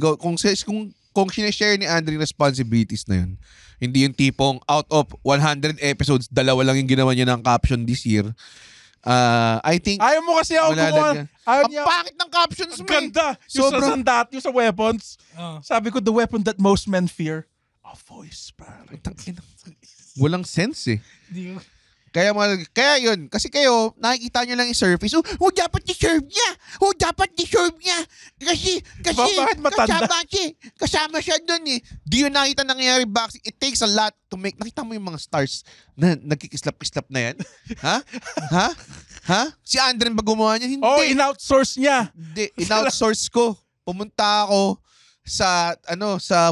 kung sinishare ni Andre yung responsibilities na yun, hindi yung tipong out of 100 episodes, 2 lang yung ginawa niya ng caption this year. I think Ayaw mo kasi ako gumawa. Ayaw niya. Ang pangit ng captions mo. Ganda. Yung sa sandat, yung sa weapons. Sabi ko, the weapon that most men fear, a voice. Walang sense eh. Kaya yun, kasi kayo, nakikita nyo lang yung surface. Dapat deserve niya. Dapat deserve niya. Kasi kasama siya dun eh. Di yun nakita nangyayari back. It takes a lot to make. Nakita mo yung mga stars na nagkikislap-kislap na yan? Ha? Si Andren ba gumawa niya? Hindi. In-outsource niya. Hindi, in-outsource ko. Pumunta ako sa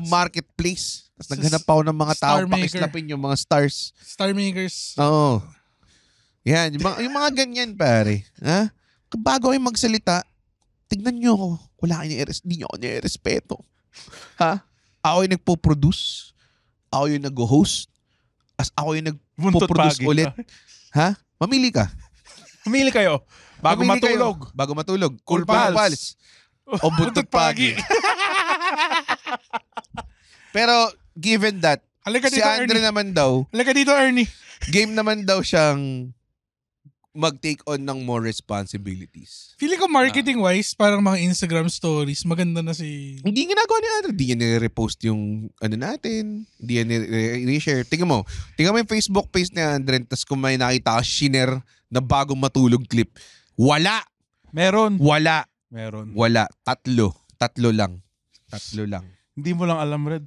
marketplace. Tapos naghanap ako ng mga tao pakislapin yung mga stars. Star makers. Oo. Yan, yung mga ganyan pare. Ha? Bago kayo magsalita, tignan nyo ako. Wala kayo hindi nyo ako nirespeto. Ha? Ako yung nagpo-produce. Ako yung nag-host. As ako yung nagpo-produce ulit. Ha? Mamili ka. Mamili kayo. Bago matulog. Cool Pals. O Buntot Pagi. Pero given that, si Andre naman daw, halika dito, Ernie. Game naman daw siyang mag-take on ng more responsibilities. Feeling ko marketing-wise, parang mga Instagram stories, maganda na si... Hindi ginagawa ni Andre. Hindi niya nire-repost yung natin. Hindi niya nire-share. Tingnan mo yung Facebook page ni Andre, tapos kung may nakita ka, shiner na bagong matulog clip. Wala. Meron. Wala. Meron. Tatlo lang. Hindi mo lang alam, Red.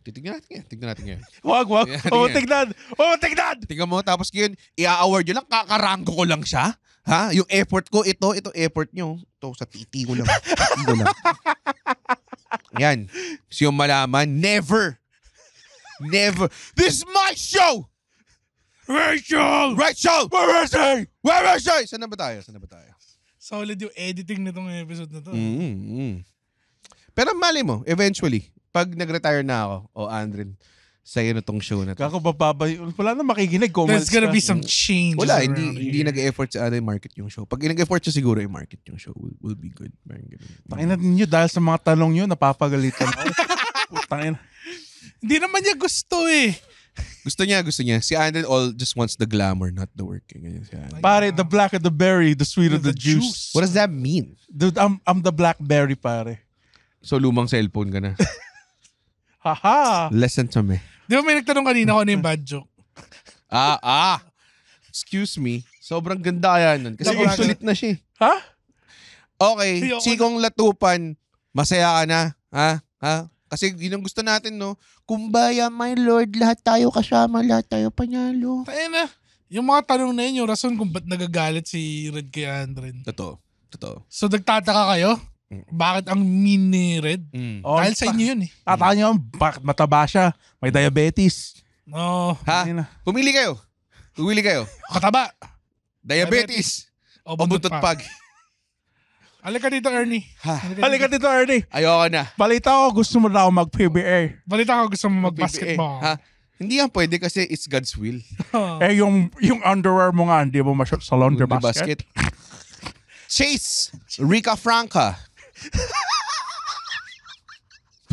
Tignan natin yan. Wag. Tignan. Tingnan mo, tapos yun, i-award nyo lang, kakaranggo ko lang siya. Ha? Yung effort ko, ito effort nyo. Ito, sa titi ko lang. Yan. So yung malaman, never. This is my show! Rachel! Where is she? Saan na ba tayo? Solid yung editing na tong episode na to. Pero mali mo, eventually, pag nag-retire na ako, Andren, sa'yo na tong show na to. Kako bababay. Wala na makikinig. There's gonna be some changes. Wala, hindi nag-effort sa market yung show. Pag nag-effort siya, siguro yung market yung show will be good. Tangina ninyo, dahil sa mga tanong nyo, napapagalitan ako. Tangina. Hindi naman niya gusto eh. Gusto niya. Si Andren just wants the glamour, not the work. Pare, the black of the berry, the sweet of the juice. What does that mean? Dude, I'm the blackberry, pare. So, lumang cellphone ka na. Haha. Listen to me. Di ba may nagtanong kanina kung ano yung bad joke? Excuse me. Sobrang ganda kaya nun. Kasi obsolete na siya. Ha? Okay. Sikong Latupan, masaya ka na. Ha? Kasi yun ang gusto natin, no? Kumbaya, my lord, lahat tayo kasama, lahat tayo panalo. Tayo na. Yung mga tanong na yun, yung rason kung ba't nagagalit si Red kay Andren. Totoo. So, nagtataka kayo? Bakit ang mean ni Red? Dahil sa inyo yun eh. Tataka nyo, bakit mataba siya? May diabetes. No. Ha? Pumili kayo. Kataba. Diabetes. O buntot pag. Halika dito, Ernie. Halika dito, Ernie. Ayoko na. Balita ko, gusto mo na ako mag-PBA. Balita ko, gusto mo mag-basketball. Ha? Hindi yan pwede kasi it's God's will. Yung underwear mo nga, hindi mo ma-shot sa laundry basket. Chase Rica Franca.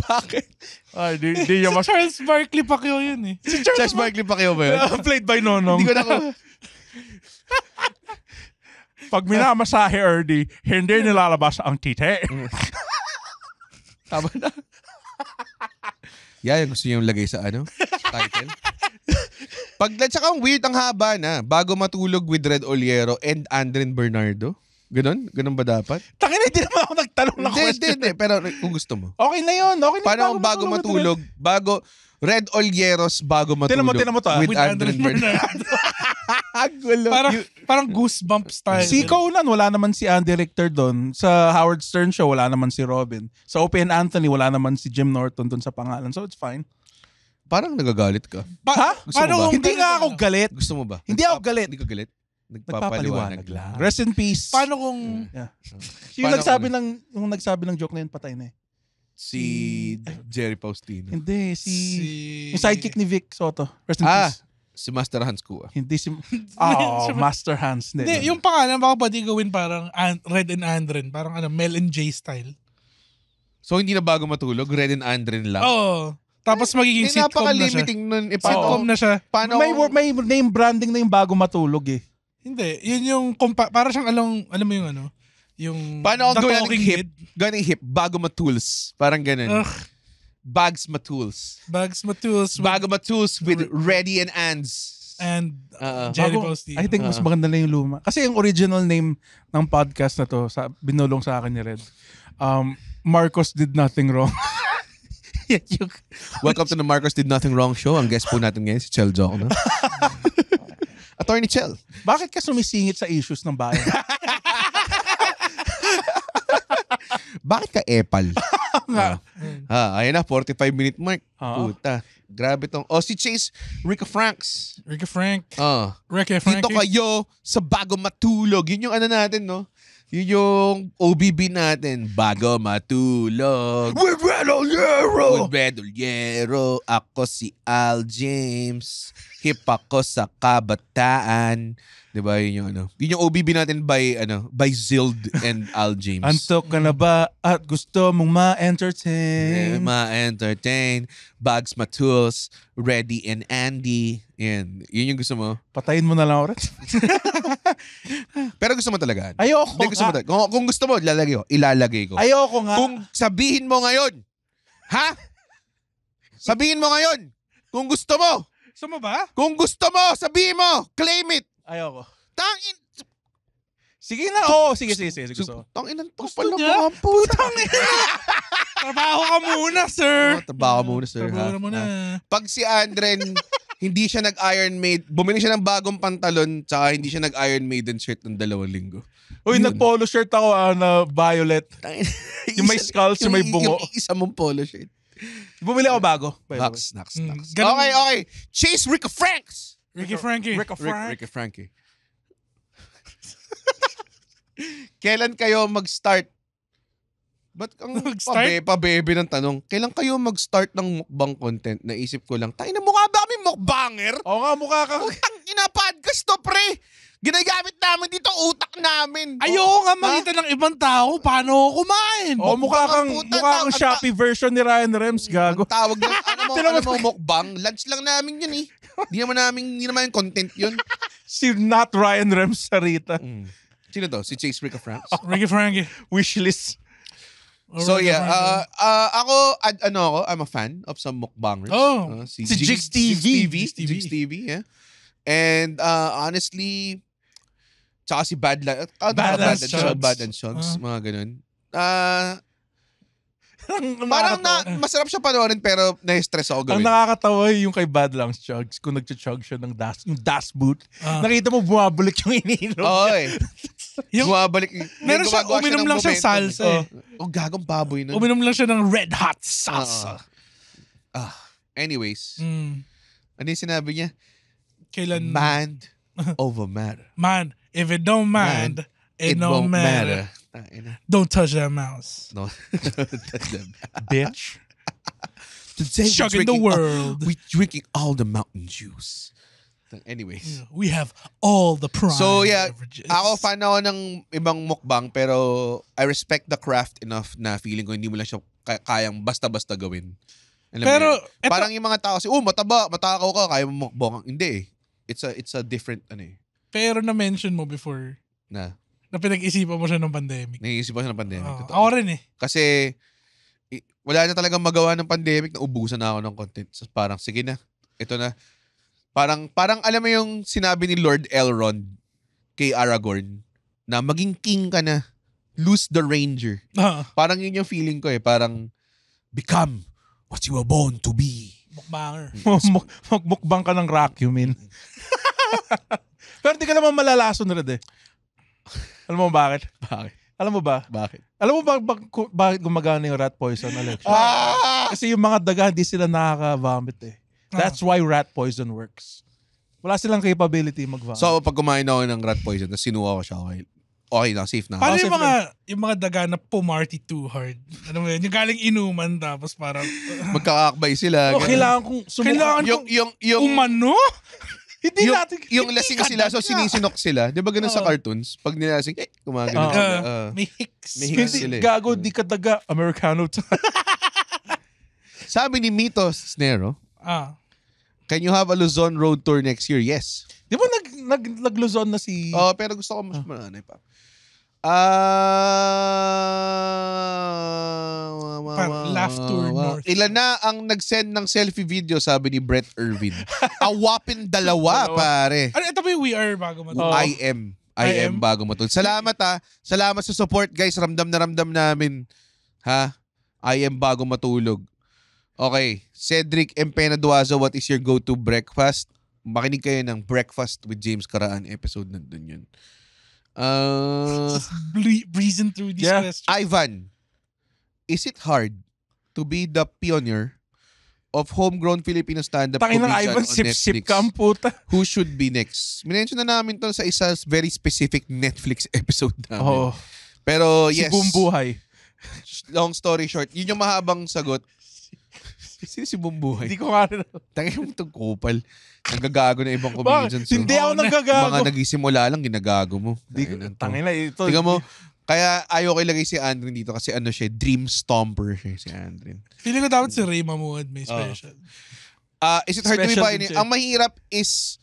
Bakit? Ay, di niya Charles Barkley Pacquiao yun eh. Si Charles Barkley Pacquiao ba yun? Played by Nonong. Hindi ko na Pag minamasahe, Ernie, hindi nilalabas ang tite. Tama na. Yan, gusto niyo yung lagay sa title. Tsaka ang weird, ang haba na. Bago matulog with Red Oliero and Andren Bernardo. Ganon? Ganon ba dapat? Tangina, hindi naman ako nagtanong ng question. Hindi. Pero kung gusto mo. Okay na yun. Paano bago matulog? Red Olieros bago matulog. Tinan mo to, with Andren Bernardo. Gulo. Parang goosebump style. Si Conan, wala naman si Andy Richter doon. Sa Howard Stern show, wala naman si Robin. Sa Opie and Anthony, wala naman si Jim Norton doon sa pangalan. So it's fine. Parang nagagalit ka. Ha? Gusto mo ba? Hindi nga ako galit. Gusto mo ba? Hindi ako galit. Hindi ka galit? Nagpapaliwanag lang. Rest in peace. Paano kung... Yeah. Yung nagsabi ng joke na yun, patay na eh. Si Jerry Faustino. Hindi, yung sidekick ni Vic Soto. Rest in peace. Si Master Hans Kua. Hindi si... Master Hans. Hindi, yung pangalan, baka pwede gawin parang Red and Andren. Parang Mel and Jay style. So, hindi na bago matulog? Red and Andren lang? Oo. Tapos magiging sitcom na siya. Napaka-limiting nun. Sitcom na siya. Paano? May name branding na yung bago matulog eh. Hindi. Yun yung, para siyang alam mo yung ano? Yung Paano The ang gawin Talking ng hip? Head. Gawin ng hip. Bago matools. Parang ganun. Bags matools. Bags Matools. Bago matools with Ready and Ands. And Jerry Posty. I think mas maganda na yung luma. Kasi yung original name ng podcast na to, binulong sa akin ni Red, Marcos Did Nothing Wrong. Welcome to the Marcos Did Nothing Wrong show. Ang guest po natin ngayon si Chel Joc, no? Attorney Chel. Bakit ka sumisingit sa issues ng bayan? Bakit ka epal? Ayun na, 45-minute mark. Puta. Grabe tong. Si Chase Rica Franks. Rica Frank. Dito kayo sa Bago Matulog. Yun yung ano natin, no? Yun yung OBB natin. Bago Matulog. With Red Ollero. Ako si Al James. Hip ako sa kabataan. Diba yun yung ano? Yun yung OBB natin by Zild and Al James. Antok ka na ba at gusto mong ma-entertain? Ma-entertain. Bags Matools. Ready and Andy. Yan. Yun yung gusto mo. Patayin mo na lang ulit. Pero gusto mo talaga. Ayoko gusto mo talaga. Kung gusto mo, ilalagay ko. Ayoko nga. Kung sabihin mo ngayon, ha? Sabihin mo ngayon, kung gusto mo. Gusto mo ba? Kung gusto mo, sabihin mo. Claim it. Ayoko. Tangin. Sige na. Sige. Gusto. Tangin. Gusto niya? Putang ina. Trabaho ka muna, sir. Trabaho muna, sir. Trabaho muna. Pag si Andren, hindi siya nag-Iron Maiden, bumili siya ng bagong pantalon, tsaka hindi siya nag-Iron Maiden shirt ng 2 linggo. Uy, nag-polo shirt ako na violet. Yung may skulls, yung may bungo. Yung isa mong polo shirt. Bumili ako bago. Knocks. Okay. Chase Rica Franks. Ricky Frankie. Ricky Frankie. Kailan kayo mag-start? Ba't kang pabebe ng tanong? Kailan kayo mag-start ng mukbang content? Naisip ko lang, tayo na mukha ba kami mukbanger? Oo nga, mukha ka. Ina-podcast to, pre. Ginagamit namin dito utak namin. Ayoko nga makita ng ibang tao paano ako kumain. Mukha kang Shopee version ni Ryan Rems, gago. Ang tawag na, ano mo mukbang? Lunch lang namin yun eh. Hindi naman yung content yun. Si not Ryan Rems Sarita. Sino to? Si Chase Rica Franks? Ricky Frankie. Wishlist. So yeah, I'm a fan of some mukbangers. Si Jigs TV, yeah. And honestly, tsaka si Bad and Shugs, mga ganun. Parang masarap siya panoorin pero na-stress ako gawin. Ang nakakatawa yung kay Bad Langs Chugs kung nag-chug siya ng yung Das Boot. Nakita mo bumabalik yung ininom. Oo eh. Bumabalik. Meron siya, uminom lang siya salsa eh. Gagong baboy na. Uminom lang siya ng red hot salsa. Anyways. Ano yung sinabi niya? Kailan? Mind over matter. Man, if it don't mind, it don't matter. Don't touch that mouse. No. Bitch. Today Chugging the world. We're drinking all the mountain juice. Anyways. We have all the prime beverages. Ako fan ako ng ibang mukbang pero I respect the craft enough na feeling ko hindi mo lang siya kayang basta-basta gawin. Pero parang yung mga tao kasi, matakaw ka, kaya mo mukbang. Hindi eh. It's a different Pero na-mention mo before na pinag-isipan mo siya ng pandemic. Nag-iisip ko siya ng pandemic. Ako rin eh. Kasi wala na talagang magawa ng pandemic na ubusan na ako ng content. So parang sige na. Ito na. Parang alam mo yung sinabi ni Lord Elrond kay Aragorn na maging king ka na. Lose the ranger. Parang yun yung feeling ko eh. Parang become what you were born to be. Mukbanger. Mukbang ka ng Racumin. Pero di ka naman malalason rin eh. Alam mo bakit? Alam mo ba? Bakit? Alam mo bakit gumagana yung rat poison, Alex? Kasi yung mga daga, hindi sila nakaka-vomit eh. That's why rat poison works. Wala silang capability mag-vomit. So, pag kumain ako ng rat poison, tapos sinuha ko siya, okay na, safe na. Paano yung mga daga na pumarty too hard? Ano mo yun? Yung galing inuman tapos parang... Magkakakbay sila. Kailangan kong umano? Hindi natin. Yung lasing sila, so sinisinok sila. Di ba ganun sa cartoons? Pag nilasing, gumagano sila. May hicks. May hicks Hindi, sila eh. gago, di ka daga. Americano. Sabi ni Mitos Snero, can you have a Luzon road tour next year? Yes. Di ba nag-Luzon na si... Pero gusto ko mas maranay pa. Laugh Tour North. Ilan na ang nag-send ng selfie video, sabi ni Brett Irvin. Awapin dalawa, pare. Ano, ito ba yung We Are bago matulog? I am bago matulog. Salamat Salamat sa support, guys. Ramdam na ramdam namin. Ha? I am bago matulog. Okay. Cedric Empena Duazo, what is your go-to breakfast? Makinig kayo ng Breakfast with James Caraan episode, nandun yun. Breezing through these questions. Ivan, is it hard to be the pioneer of homegrown Filipino stand-up Tangin comedian ng Ivan, on sip-sip Netflix? ka ang puta. Who should be next? Minention na namin to sa isa very specific Netflix episode namin. Pero yes. Si Bumbuhay. Long story short, yun yung mahabang sagot. Sino si Bumbuhay? Hindi ko nga rin. Tangin mo itong kupal. Nagagago na ibang comedians. Hindi ako nagagago. Mga nagisimula lang, ginagago mo. Tangin na ito. Tingnan mo, kaya ayaw ko ilagay si Andrin dito kasi ano siya, dream stomper siya, si Andrin. Feeling ko dapat si Ray Mamuad may special. Is it hard to be Special pioneer? din siya. Ang mahirap is,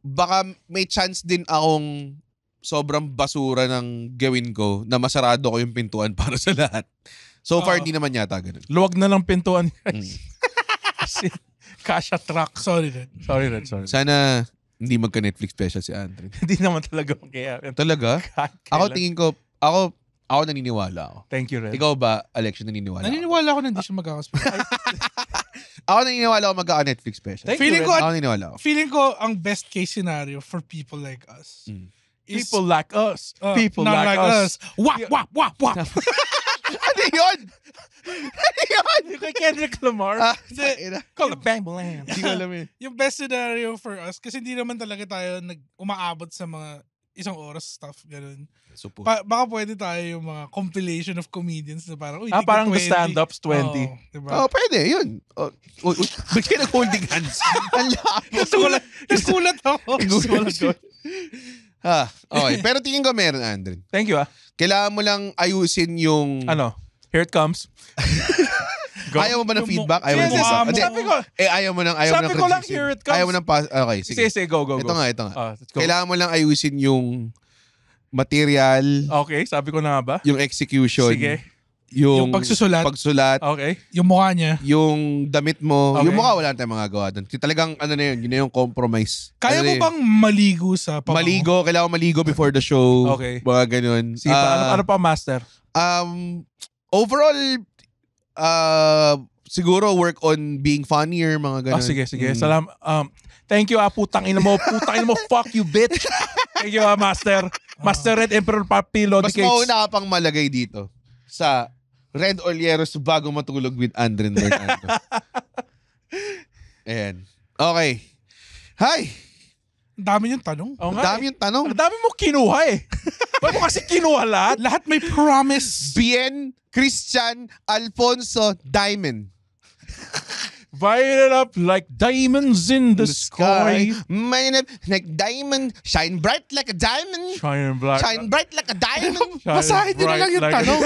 baka may chance din akong sobrang basura ng gawin ko na masarado ko yung pintuan para sa lahat. So far, di naman yata ganun. Luwag na lang pintuan. Kasi Kasha truck. Sorry, Red. Sorry. Sana hindi magka-Netflix special si Andrin. Hindi naman talaga kaya. Talaga? Ako tingin ko, ako naniniwala ako. Thank you, Red. Ikaw ba, Alex, naniniwala? Naniniwala ako na hindi siya magkakaspecial. Ako naniniwala ako magka-Netflix special. Thank Feeling you, ko, Red. Ako naniniwala ako. feeling ko ang best case scenario for people like us. Is, People like us. People not like us. Wap, wap, wap, wap. Ano yun? Ano yun? Yung kay Kendrick Lamar. Call it Bang Bang. Hindi ko alam yun. Yung best scenario for us, kasi hindi naman talaga tayo umaabot sa mga isang oras stuff, ganun. Baka pwede tayo yung mga compilation of comedians na parang, uy, Parang the 20. stand-ups 20. Oh, diba? Pwede, yun. Ba't kayo nag-holding hands? Ang labo. Nasulat ako. Okay. Pero tingin ko meron, Andrin. Thank you, Kailangan mo lang ayusin yung... Ano? Here it comes. Ayaw mo ba ng feedback? Ayaw mo ng feedback? Hindi. Sabi ko, ayaw mo ng sabi ko lang, criticism. here it comes. Ayaw mo ng okay, sige. Sige, go. Ito nga. Let's go. Kailangan mo lang ayusin yung material, Okay, sabi ko na nga ba? yung execution, Sige. yung pagsusulat. Okay. Yung mukha niya. yung damit mo. Okay. Yung mukha wala tayong magagawa doon. Talagang ano na yun na yung compromise. Kaya mo bang maligo sa pabango? Maligo, kailangan maligo before the show. Okay. Mga ganun. Sige pa, ano pa, master? Overall, siguro work on being funnier, mga ganun. Sige. Salam. Thank you, putang ina mo. Fuck you, bitch. Thank you, master. Master Red Emperor Papilo. Mas mauna ka pang malagay dito sa Red Olieros bago matulog with Andrin Bernardo. Ayan. Okay. Hi! Ang dami yung tanong. Oo nga, Dami yung tanong. Ang dami mo kinuha eh. Ba't mo kasi kinuha lahat? Lahat may promise. Bien, Christian, Alfonso, Diamond. Light up like diamonds in the sky. Man, like diamond, shine bright like a diamond. Shine bright. Shine bright like a diamond. Basahin din na lang yung tanong.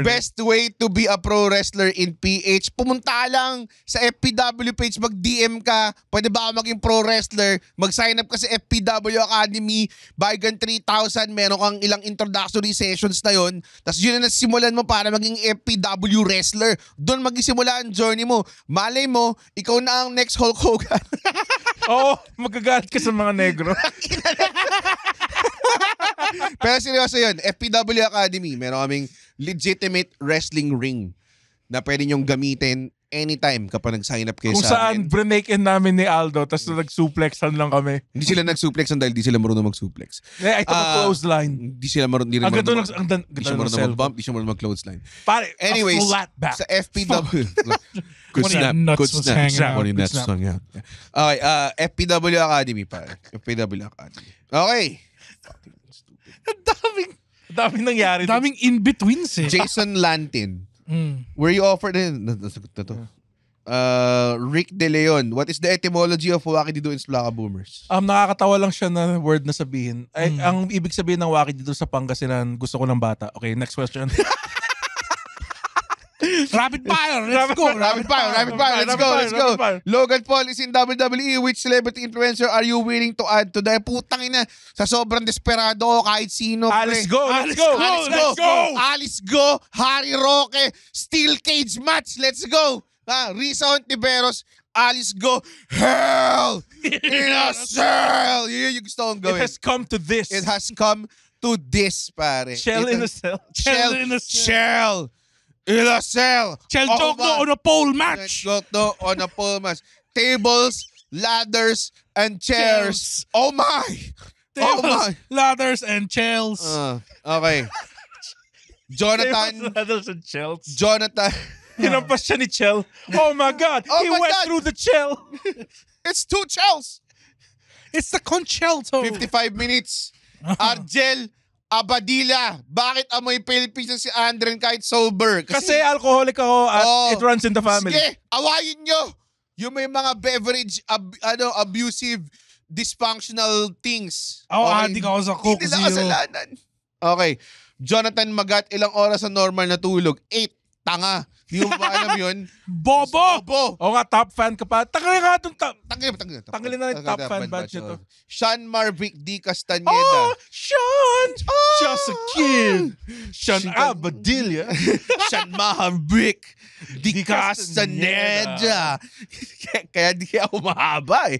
Best way to be a pro wrestler in PH. Pumunta lang sa FPW page, mag-DM ka. Pwede ba ka maging pro wrestler? Mag-sign up ka sa FPW Academy. Baygan 3,000. Meron kang ilang introductory sessions na yon. Tapos yun na nasimulan mo para maging FPW wrestler. Doon magisimula ang journey mo. Malay mo, ikaw na ang next Hulk Hogan. Oo, magagalit ka sa mga negro. Pero seryoso yun, FPW Academy, meron kaming legitimate wrestling ring na pwede nyong gamitin anytime kapag nag-sign up kayo Kung sa saan amin. break-in namin ni Aldo, tapos nag-suplexan lang kami. Hindi sila nag-suplex dahil di sila marunong mag-suplex. I took a clothesline. Hindi sila marunong, Ang ganda di siya marunong mag-bump, di siya marunong mag-clothesline. Pare, Anyways, a flat back. sa FPW. Good When your snap, nuts good was snap. hanging out. When your Good nuts snap. was hanging out. Okay, FPW Academy pare. FPW Academy. Okay. Ang daming nangyari. Daming in-betweens eh. Jason Lantin. Mm. Were you offered nasagot na to. Rick De Leon, what is the etymology of Wakidido in Splaka Boomers? Nakakatawa lang siya na word na sabihin. Ay, ang ibig sabihin ng Wakidido sa Pangasinan, gusto ko ng bata. Okay, next question. Rapid fire, let's go. Rapid fire, let's go. Logan Paul is in WWE. Which celebrity influencer are you willing to add to the putang ina? Sa sobrang desperado ko, kahit sino. Let's go. Alice go. Harry Roque. Steel cage match. Let's go. Risa Ontiveros. Alice go. Hell in a cell. Yun yung gusto kong gawin. It has come to this. It has come to this, pare. Shell in a cell. Shell in a cell. Chel Jokno on a pole match. Jokno on a pole match. Tables, ladders, and chairs. Oh my! Tables, ladders, and chairs. Okay. Jonathan. Ladders and shells. Jonathan. Hinampas siya ni Chel. Oh my God! He went through the Chel. It's 2 Chels. It's the concerto. 55 minutes. Argel Abadilla. Bakit amoy Philippines na si Andren kahit sober? Kasi alcoholic ako at it runs in the family. Sige, awayin nyo. Yung may mga beverage, abusive, dysfunctional things. Adik ako sa Coke Hindi na Zero. kasalanan. Okay. Jonathan Magat, ilang oras sa normal na tulog? 8. Tanga. Yung ba alam yun? Bobo! Bobo! Nga, top fan ka pa. Tanggalin nga itong Tanggalin na yung top fan badge nito. Sean Marvick D. Castaneda. Oh, Sean! Just a kid. Sean Abadilla. Sean Marvick D. Castaneda. Kaya di ako mahaba eh.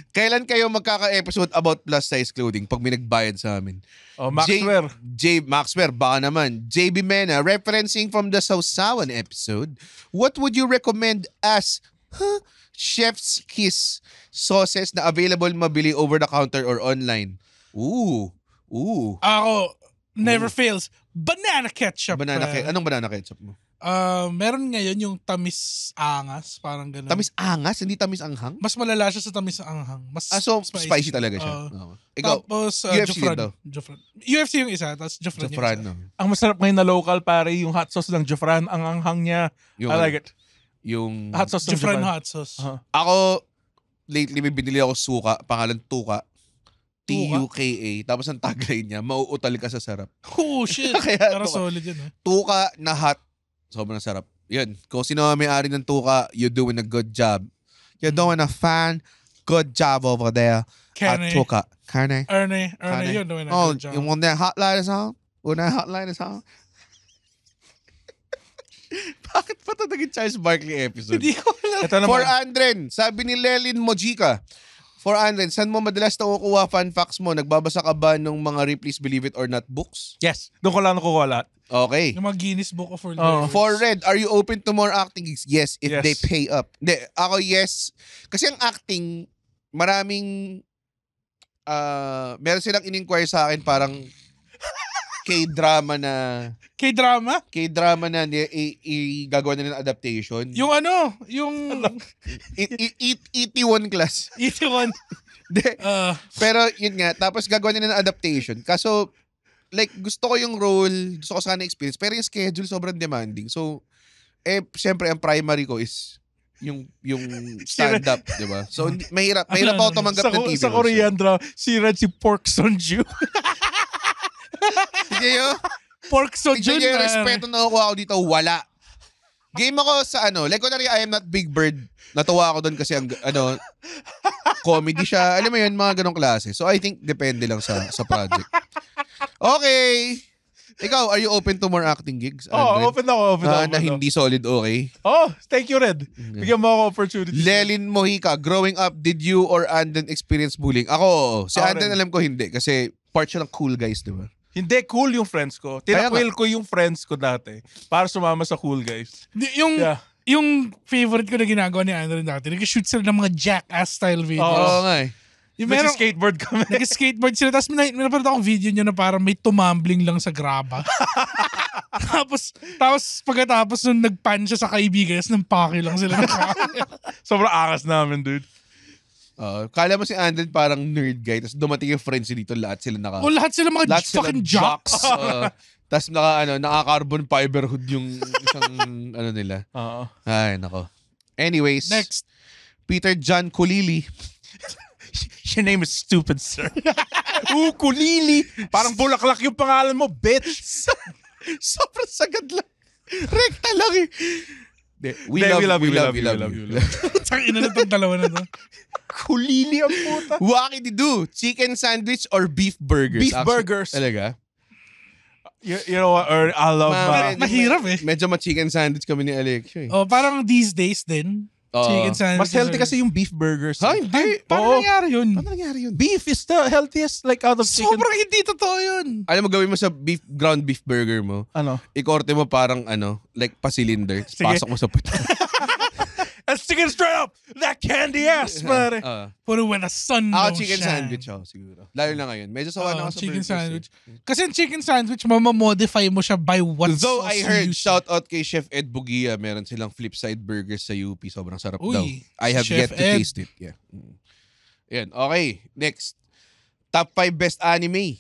Kailan kayo magkaka-episode about plus size clothing pag may nagbayad sa amin? Maxwell. Maxwell, baka naman. JB Mena, referencing from the Sausawan episode, what would you recommend as chef's kiss sauces na available mabili over the counter or online? Ooh. Ako, never fails. Banana ketchup. Anong banana ketchup mo? Meron ngayon yung tamis angas, parang gano'n. Tamis angas? Hindi tamis anghang? Mas malala siya sa tamis anghang. Mas so spicy talaga siya. Ikaw, tapos, UFC Jofran. UFC yung isa, tapos Jofran yung isa. No. Ang masarap ngayon na local, pare, yung hot sauce ng Jofran. Ang anghang niya. I like it. Yung hot sauce ng Jofran hot sauce. Ako, lately may binili ako suka, pangalan Tuka. Tuka. Tapos ang tagline niya, mauutal ka sa sarap. Oh, shit. Pero solid yun eh. Tuka na hot. Sobrang sarap. Yun. Kung sino may-ari ng Tuka, you're doing a good job. You're doing a good job over there at Tuka. Carne. Ernie, you're doing a good job. Yung una hotline is on? Bakit pa ito naging Charles Barkley episode? Hindi ko alam. For Andren, sabi ni Lelin Mojica, for Andren, saan mo madalas nakukuha fun facts mo? Nagbabasa ka ba ng mga Ripley's Believe It or Not books? Yes. Doon ko lang nakukuha lahat. Okay. Yung mga Guinness Book of World Records. For Red, are you open to more acting gigs? Yes, if Yes. they pay up. Hindi, ako yes. Kasi ang acting, maraming, meron silang in-inquire sa akin parang K-drama na gagawa na ng adaptation. Yung yung ET1 class. ET1. Pero yun nga, tapos gagawa nila ng adaptation. Kaso, like, gusto ko yung role, gusto ko sana experience, pero yung schedule sobrang demanding. So, syempre, ang primary ko is yung stand-up, di ba? So, mahirap ako tumanggap ng TV. Sa Korean drama, si Red si Pork Sonju. Hindi yun. Pork Sonju. Hindi yung respeto na nakukuha ako dito, wala. Game ako sa like kunwari, I Am Not Big Bird. Natuwa ako doon kasi comedy siya. Alam mo yun, mga ganong klase. So, I think depende lang sa project. Okay. Ikaw, are you open to more acting gigs? Open ako. Na hindi solid okay? Thank you, Red. Bigyan mo ako opportunity. Lelin Mojica, growing up, did you or Anden experience bullying? Ako, si Anden alam ko hindi kasi part siya ng cool guys, di ba? Hindi, cool yung friends ko. Tinakwil ko yung friends ko dati para sumama sa cool guys. Yung favorite ko na ginagawa ni Andrew dati, nag-shoot sila ng mga jackass style videos. Oo nga eh. Nag-skateboard kami. Nag-skateboard sila. Tapos may napanood akong video nyo na parang may tumambling lang sa graba. tapos pagkatapos nung nag-pan siya sa kaibigan, tapos nang paki lang sila. Sobrang angas namin, dude. Kala mo si Andren parang nerd guy, tapos dumating yung friends dito, lahat sila lahat sila mga fucking jocks. Tapos naka-carbon fiber hood yung isang nila. Oo. Ay, nako. Anyways. Next. Peter John Kulili. Your name is stupid, sir. Kulili. Parang bulaklak yung pangalan mo, bitch. Sobrang sagad lang. Rekta lang eh. We love you. Tsaka ina na itong dalawa na to. Kulili ang puta. Waki do? Chicken sandwich or beef burgers? Beef burgers. Talaga? You know what? I love Mahirap eh. Medyo ma-chicken sandwich kami ni Alexio eh. Oh, parang these days din. Chicken sandwich. Mas healthy kasi yung beef burgers. Ha? Hindi. Paano nangyari yun? Paano nangyari yun? Beef is the healthiest like out of chicken. Sobrang hindi totoo yun. Alam mo, gawin mo sa ground beef burger mo, Ano? ikorte mo parang like pa-cylinder. Pasok mo sa puto. And stick it straight up. That candy ass, pare. Pero when a sun Ako don't chicken shine. sandwich ako siguro. Lalo na ngayon. Medyo sawa na ako sa chicken burgers, sandwich. eh. Kasi yung chicken sandwich, mamamodify mo siya by what Though sauce I you heard, use. shout out kay Chef Ed Bugia, meron silang flipside burgers sa UP. Sobrang sarap Uy, daw. I have Chef yet to Ed. taste it. Yeah. Yan. Okay. Next. Top 5 best anime.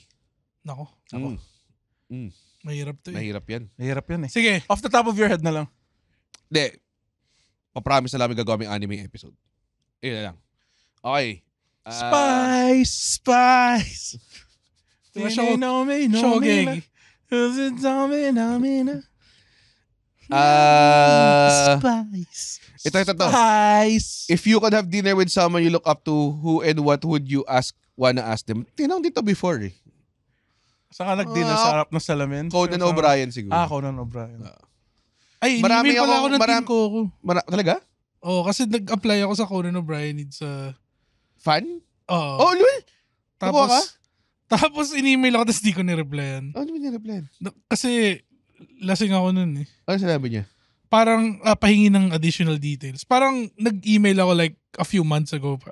Nako, mahirap to eh. Mahirap yan. Mahirap yan eh. Sige. Off the top of your head na lang. Hindi. Papromise na namin gagawa may anime episode. Yun na lang. Okay. Spice. Diba, Shogegi. Spice. Ito. Spice. If you could have dinner with someone you look up to, who and what would you wanna ask them? Tinanong dito before eh. Saan ka nag-dinner sa harap ng salamin? Conan O'Brien siguro. Conan O'Brien. Ay, Marami in-email pala ako akong- ng team ko. Talaga? Oo, kasi nag-apply ako sa Conan O'Brien sa... Fan? Oo. Oh, lul! Nakuha ka? Tapos in-email ako, tapos di ko nireplyan. Ano ba niya-reply? Kasi lasing ako nun eh. Ano sinabi niya? Parang pahingi ng additional details. Parang nag-email ako like a few months ago pa.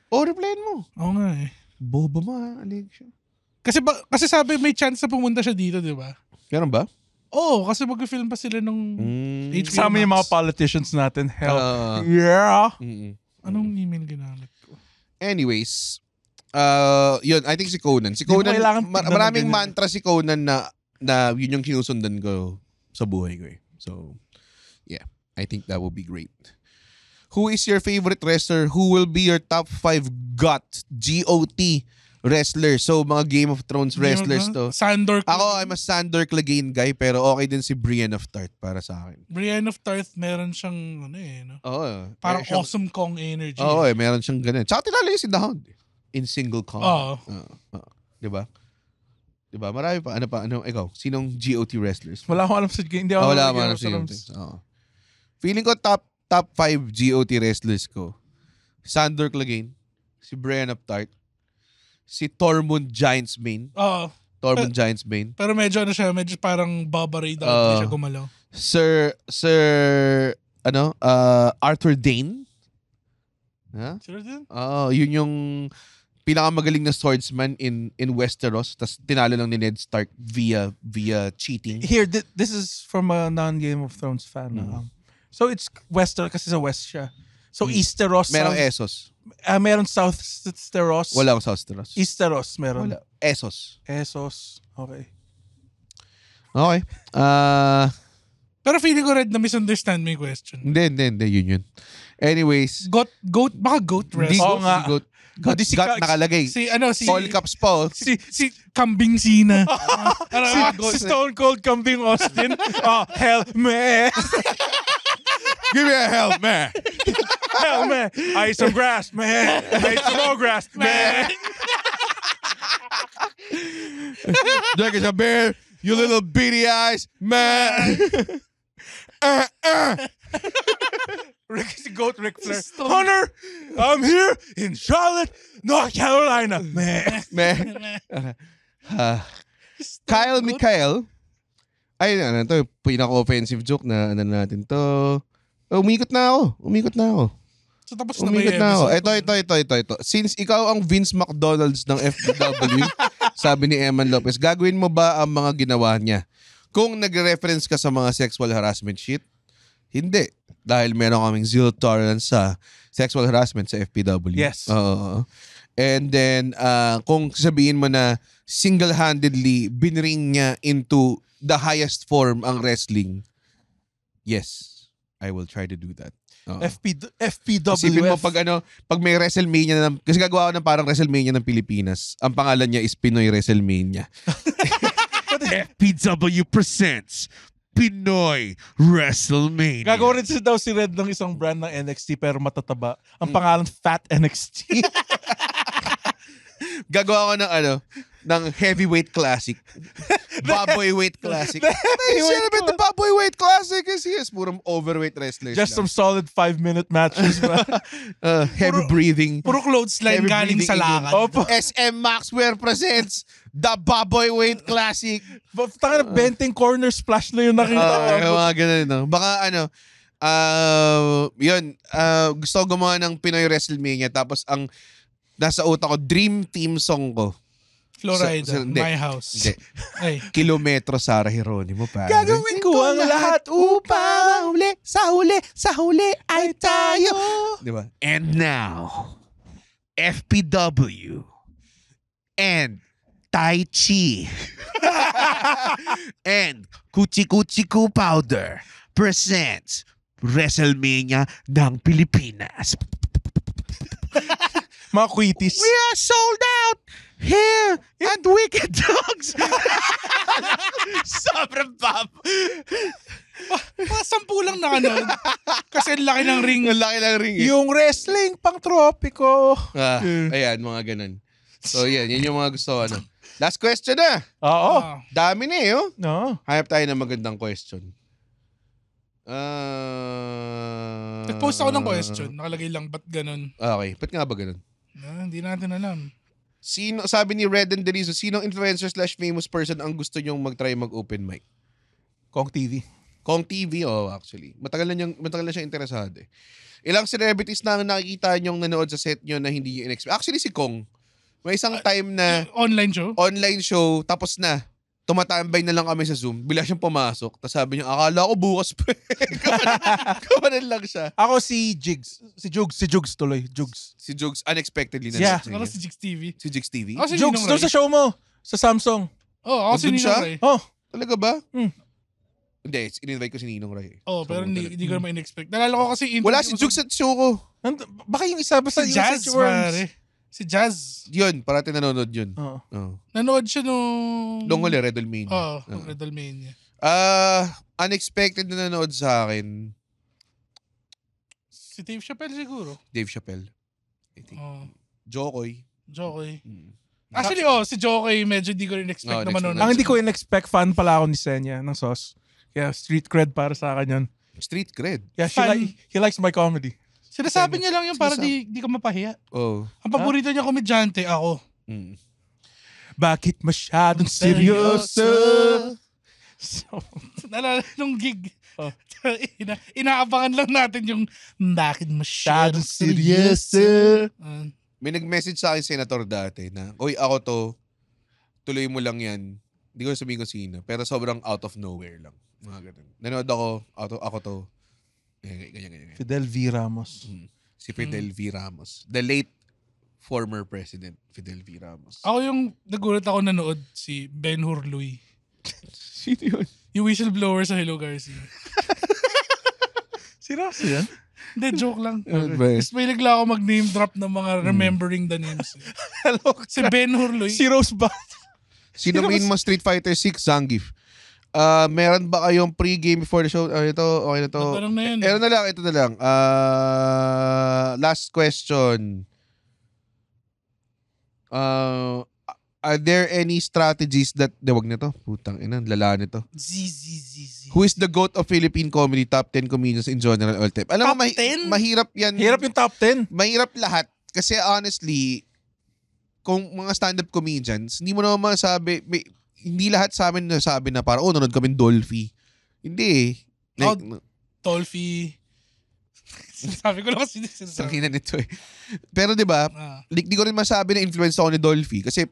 Oh, replyan mo. Oo nga eh. Boba mo ha, Alexio. Kasi sabi may chance na pumunta siya dito, di ba? Meron ba? Oo, kasi mag-film pa sila nung HBO Kasama yung mga Max. politicians natin. Hell. Yeah. Anong email ginamit ko? Anyways, yun, I think si Conan. Si Di mo Conan, kailangan tignan maraming ng ganyan. mantra si Conan na yun yung sinusundan ko sa buhay ko eh. So, yeah, I think that would be great. Who is your favorite wrestler? Who will be your top 5 GOT wrestler? So, mga Game of Thrones wrestlers to. Sandor. Ako, I'm a Sandor Clegane guy, pero okay din si Brienne of Tarth para sa akin. Brienne of Tarth, meron siyang ano eh, no? Oo. Parang Meron siyang- awesome Kong energy. Oo, meron siyang ganun. Tsaka tinalo yung si The Hound. In single combat. Oo. Diba? Diba? Marami pa. Ano, ikaw? Sinong GOT wrestlers? Wala akong alam sa game. Hindi ako Wala nalagyan man sa sa rams. Feeling ko top 5 GOT wrestlers ko. Sandor Clegane, si Brienne of Tarth, si Tormund Giantsbane. Oo. Tormund Giantsbane. Pero medyo ano siya, medyo parang Baba Ray daw. Hindi siya gumalaw. Sir Arthur Dane. Ha? Sure din? Yun yung pinakamagaling na swordsman in Westeros. Tas tinalo lang ni Ned Stark via cheating. Here, this is from a non-Game of Thrones fan. So it's Wester kasi sa West siya. So Easteros. Merong Essos. Meron South Steros. Wala akong Southsteros. Easteros meron. Wala. Essos. Esos. Okay. Okay. Pero feeling ko red na misunderstand mo yung question. Hindi. Yun. Anyways. Goat, baka goat Hindi wrestler. Oo nga. Got nakalagay. Si All caps pa. si Kambing Sina. Si Stone Cold Kambing Austin. Hell man. Give me a help, man. Hell man. I ate some grass, man. I ate some more grass, man. Drinking a beer, you little beady eyes, man. Si Goat Ric Flair. Hunter, I'm here in Charlotte, North Carolina, man. Kyle Mikael. Ay, ito, pinaka-offensive joke na natin to. Umikot na ako. So tapos na ba yung episode? Ito. Since ikaw ang Vince McDonald's ng FPW, sabi ni Eman Lopez, gagawin mo ba ang mga ginawa niya? Kung nag-reference ka sa mga sexual harassment shit, hindi. Dahil meron kaming zero tolerance sa sexual harassment sa FPW. Yes. And then, kung sabihin mo na single-handedly binring niya into the highest form ang wrestling, yes. I will try to do that. FPWF. Isipin mo pag may WrestleMania kasi gagawa ko ng parang WrestleMania ng Pilipinas. Ang pangalan niya is Pinoy WrestleMania. FPW presents Pinoy WrestleMania. Gagawa rin daw si Red ng isang brand ng NXT pero matataba. Ang pangalan Fat NXT. Gagawa ko ng heavyweight classic. Baboy weight classic. Celebrate the Baboy weight classic kasi yes, puro overweight wrestlers. Just some solid 5-minute matches. Heavy breathing. Puro clothesline galing sa lakad. SM Maxwell presents the Baboy weight classic. Taka na benteng corner splash na yung nakita ko. Mga ganun, no? Baka yun, gusto ko gumawa ng Pinoy WrestleMania tapos ang nasa utak ko, dream team song ko. Florida, My House. Hindi. Ay. Kilometro Sara Geronimo pa. Gagawin ko ang lahat upang sa huli ay tayo. Diba? And now, FPW and Tai Chi and Kuchi Kuchi Ku Powder presents WrestleMania ng Pilipinas. Mga quitties. We are sold out here at Wicked Dogs. Sobrang bab. Mga 10 lang nakanood. Kasi ang laki ng ring. Ang laki ng ring. Yung wrestling pang tropiko. Ayan, mga ganun. So, yan yung mga gusto ko. Last question na. Oo. Dami na eh, oh. No. Hanap tayo ng magandang question. Nag-post ako ng question. Nakalagay lang, ba't ganun? Okay, ba't nga ba ganun? Hindi natin alam. Sabi ni Red and Derizo, sinong influencer/famous person ang gusto nyong mag-try mag-open mic? Kong TV. Kong TV, actually. Matagal na siya interesado eh. Ilang celebrities na nakikita nyong nanood sa set nyo na hindi nyo in-expect. Actually, si Kong. May isang time na online show, tapos na. Tumatambay na lang kami sa Zoom. Bila siyang pumasok. Tapos sabi niya, akala ko bukas pa. Kamanan lang siya. Ako si Jigs. Si Jugs tuloy. Si Jugs, unexpectedly na. Yeah. Ako si Jigs TV. Si Jigs TV? Si Jugs, doon sa show mo. Sa Samsung. Ako si Ninong Ray. Talaga ba? Hindi, in-invite ko si Ninong Ray. Pero hindi ko naman in-expect. Nalala ko kasi wala si Jugs sa show ko. Baka yung isa ba sa Jazz, pare. Si Jazz. Yun, parati nanonood yun. Nanood siya nung huli, Redolmania. Redolmania. Unexpected na nanood sa akin. Si Dave Chappelle siguro. Dave Chappelle. I think. Jokoy. Actually, si Jokoy, medyo di ko rin expect na manonood. Ang hindi ko in-expect, fan pala ako ni Senya ng Sauce. Kaya street cred para sa akin yun. Street cred? Yeah, he likes my comedy. Sinasabi niya lang yung para di ka mapahiya. Ang paborito niya komedyante, ako. Bakit masyadong seryoso? Nalala nung gig. Inaabangan lang natin yung bakit masyadong seryoso. May nag-message sa akin senator dati na, "Oy, ako to, tuloy mo lang yan." Hindi ko sabihin ko sino, pero sobrang out of nowhere lang. Mga ganun. Nanood ako to. Ganyan. Fidel V. Ramos. Si Fidel V. Ramos. The late former president, Fidel V. Ramos. Ako yung nagulat ako nanood si Ben Hurluy. Sino yun? Yung whistleblower sa Hello Garcia. Si Ross yan? Hindi, joke lang. Okay. Tapos may nagla ako mag-name drop ng mga remembering the names. Hello. Si Ben Hurluy. Si Rose ba? Sino main mo Street Fighter 6? Zangief. Meron ba kayong pre-game before the show? Ito, okay na to. Natanong na yun. Ito na lang. Last question. Are there any strategies that... Wag na to. Putang ina, lala nito. Who is the GOAT of Philippine comedy? Top 10 comedians in general all time. Alam mo, mahirap yan. Hirap yung top 10. Mahirap lahat. Kasi honestly, kung mga stand-up comedians, hindi mo naman masabi... Hindi lahat sa amin nasabi na parang, nanood kami Dolphy. Hindi eh. Dolphy. Sabi ko lang kasi sakina nito eh. Pero di ba, di ko rin masabi na influence ako ni Dolphy. Kasi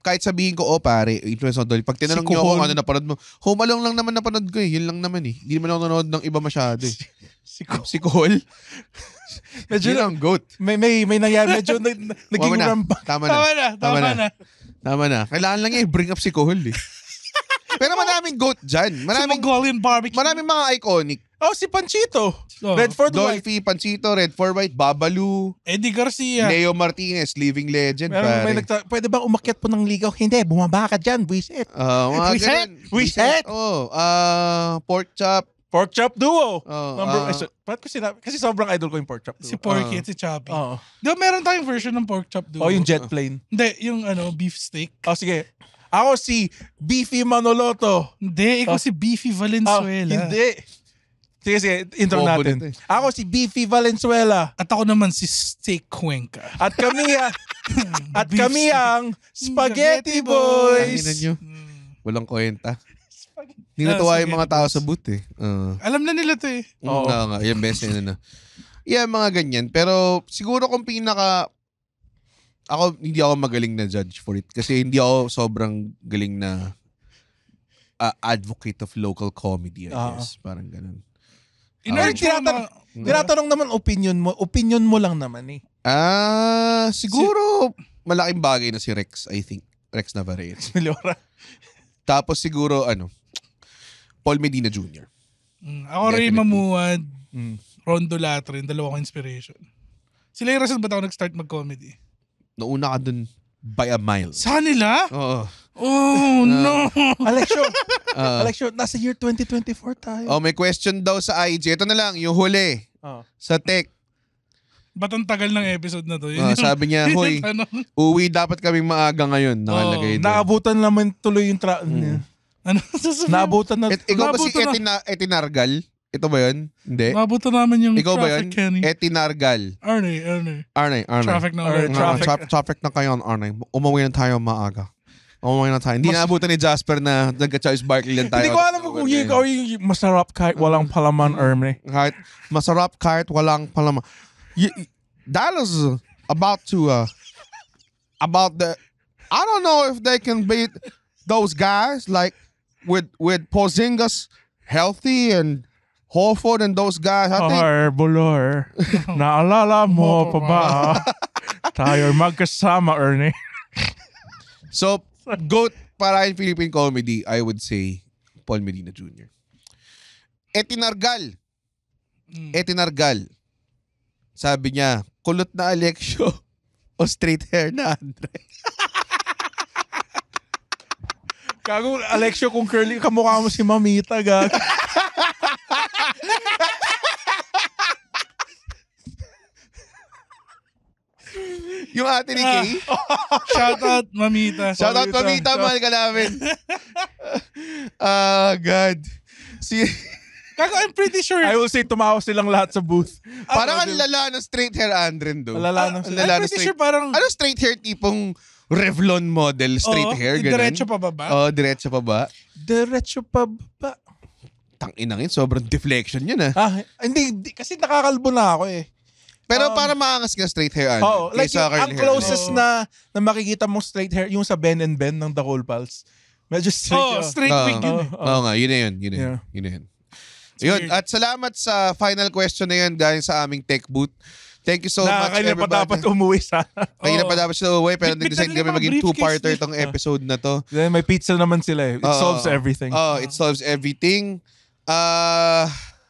kahit sabihin ko, pare, influence ako ni Dolphy. Pag tinanong niyo ako ano napanood mo, Home Alone lang naman napanood ko eh. Yun lang naman eh. Hindi naman ako nanood ng iba masyado eh. Si Cole. Medyo lang goat. May nangyari. Medyo naging rampa. Tama na. Kailangan lang bring up si Cole eh. Pero maraming goat dyan. Maraming Mongolian barbecue. Maraming mga iconic. Oh, si Panchito. Oh. Redford White. Dolphy, Panchito, Redford White, Babalu, Eddie Garcia. Leo Martinez, living legend, May pare. pwede ba umakyat po ng ligaw? Hindi, bumaba ka dyan, buisit. Mga ganun. Wiset. Oh, pork chop. Pork chop duo. Oh, Ba't ko sinabi? Kasi sobrang idol ko yung pork chop duo. Si Porky at si Choppy. Oo. Di ba meron tayong version ng pork chop duo? Oh, yung jet plane. Hindi, yung beef steak. Oh, sige. Ako si Beefy Manoloto. Hindi, ikaw si Beefy Valenzuela. Hindi. Sige, intro Bobo natin. nito Ako si Beefy Valenzuela. At ako naman si Steak Cuenca. At kami Beef steak. ang Spaghetti Boys. Tanginan nyo. Walang kwenta. Hindi natuwa yung mga tao sa booth eh. Alam na nila to eh. Oo nga, yung best na. Yeah, mga ganyan. Pero siguro kung hindi ako magaling na judge for it. Kasi hindi ako sobrang galing na advocate of local comedy, I guess. Parang ganun. Tinatanong naman opinion mo. Opinion mo lang naman eh. Siguro malaking bagay na si Rex, I think. Rex Navarrete. Melora. Tapos siguro, Paul Medina Jr. Ako Ray Mamuad, Rondo Latrin, dalawa kong inspiration. Sila yung rason ba't ako nag-start mag-comedy? Nauna ka dun by a mile. Sa nila? Oo. Oh, no. Alexio, nasa year 2024 tayo. May question daw sa IG. Ito na lang, yung huli. Sa tech. Ba't ang tagal ng episode na to? Sabi niya, hoy, uwi dapat kaming maaga ngayon. Nakalagay doon. Naabutan naman tuloy yung Ano sasabihin? Naabutan na. Ikaw ba si Etinargal? Ito ba yun? Hindi. Naabutan namin yung Ikaw ba yun? traffic, Kenny. Etinargal. Arne. Traffic na ulit. Traffic na kayo, Arne. Umuwi na tayo maaga. Hindi naabutan ni Jasper na nagka-Charles Barkley lang tayo. Hindi ko alam kung yung masarap kahit walang palaman, Arne. Masarap kahit walang palaman. That is about the I don't know if they can beat those guys like with Porzingis healthy and Horford and those guys. I think Bulor. Naalala mo pa ba? Tayo magkasama, Ernie. So, GOAT para in Philippine comedy, I would say Paul Medina Jr. Etinargal. Sabi niya, kulot na Alexio o straight hair na Andre. Gago, Alexio, kung curly, kamukha mo si Mamita, gago. Yung ate ni Kay. Shoutout, Mamita. Shoutout, Mamita. Mahal ka namin. God. Gago, I'm pretty sure. I will say, tumawa silang lahat sa booth. Parang ang lala ng straight hair Andren do. I'm pretty sure parang ano straight hair tipong Revlon model straight hair? Ganun? Diretso pa baba? Diretso pa ba? Diretso pa ba? Tanginangin, sobrang deflection yun Hindi, kasi nakakalbo na ako eh. Pero para maangas nga straight hair Andren. Oo, like ang closest na makikita mo straight hair, yung sa Ben and Ben ng The Whole Pulse. Medyo straight. Straight wig yun eh. Oo nga, yun na yun. Yun, at salamat sa final question na yun guys sa aming tech booth. Thank you so much everybody. Pa dapat umuwi sana. Kaya pa dapat sila umuwi pero nag-decide kami maging two-parter itong episode na to. Then may pizza naman sila eh. It solves everything. It solves everything.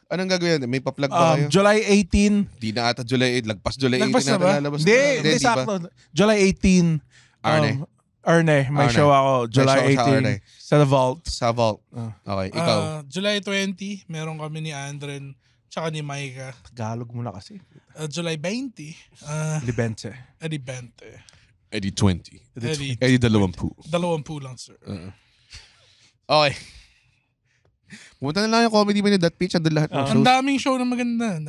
Anong gagawin? May pa-plug ba kayo? July 18. Di na ata July 8. Lagpas July 18 na ba? Hindi, sakto. July 18. Arne, may show ako. July 18. Sa Vault. Sa Vault. Okay, ikaw. July 20, meron kami ni Andren tsaka ni Micah. Tagalog mo na kasi. July 20. Libente. Eddie 20. Eddie 20. Eddie 20. 20 lang, sir. Okay. Pumunta na lang yung comedy mo ni That Pitch. Andun lahat ng shows. Ang daming show na maganda.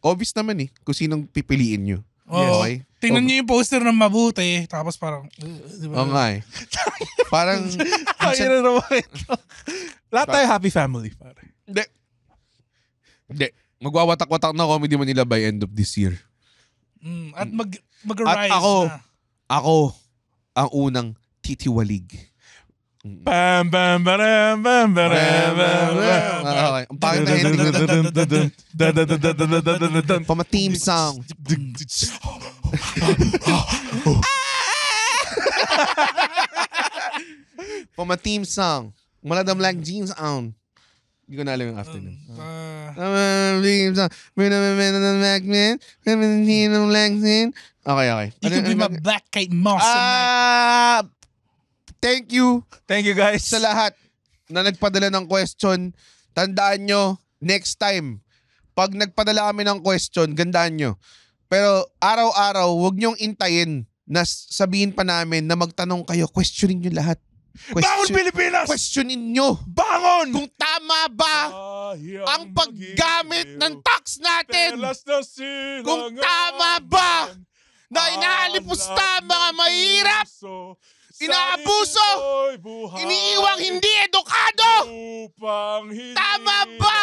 Obvious naman kung sinong pipiliin nyo. Okay. Tingnan niyo yung poster ng mabuti. Tapos parang... Oo nga Parang... Lahat tayo happy family. Hindi. Magwawatak-watak na comedy mo nila by end of this year. At mag-rise na. Ako, ang unang titiwalig. Bam bam bam bam bam Okay. Ang pangit na ending. From a theme song. From a theme song. Maladam lang jeans on. Hindi ko na alam yung afternoon. Okay. You could be my black kite moss tonight. Thank you. Thank you guys. Sa lahat na nagpadala ng question. Tandaan nyo, next time, pag nagpadala kami ng question, gandaan nyo. Pero araw-araw, huwag nyong intayin na sabihin pa namin na magtanong kayo. Questionin nyo lahat. Bangon Pilipinas! Questionin nyo. Bangon! Kung tama ba ang paggamit ng tax natin. Kung tama ba na inaalipusta ang mga mahirap, inaabuso, iniiwang hindi edukado. Tama ba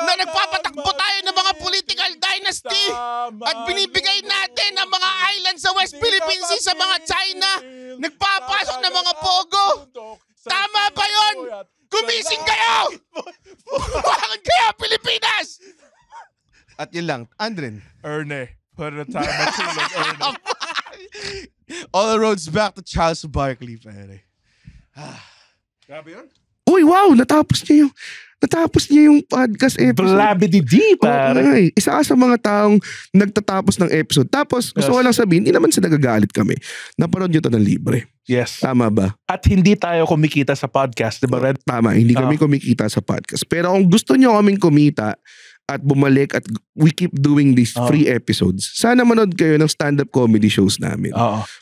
na nagpapatakbo tayo ng mga political dynasty at binibigay natin ang mga islands sa West Philippine Sea sa mga China, nagpapasok ng mga pogo? Tama ba yun? Gumising kayo! Buwangan kayo, Pilipinas! At yun lang, Andren. Erne, put it a time or two like Erne. All the roads back to Charles Barkley, pare. Grabe yun? Uy, wow! Natapos niya yung podcast episode. Blabidi-di, pare. Okay. Isa ka sa mga taong nagtatapos ng episode. Tapos, gusto ko lang sabihin, hindi naman sa nagagalit kami. Naparod nyo to ng libre. Yes. Tama ba? At hindi tayo kumikita sa podcast, di ba, Red? Tama, hindi kami kumikita sa podcast. Pero kung gusto nyo kaming kumita at bumalik at we keep doing these free episodes, sana manood kayo ng stand-up comedy shows namin.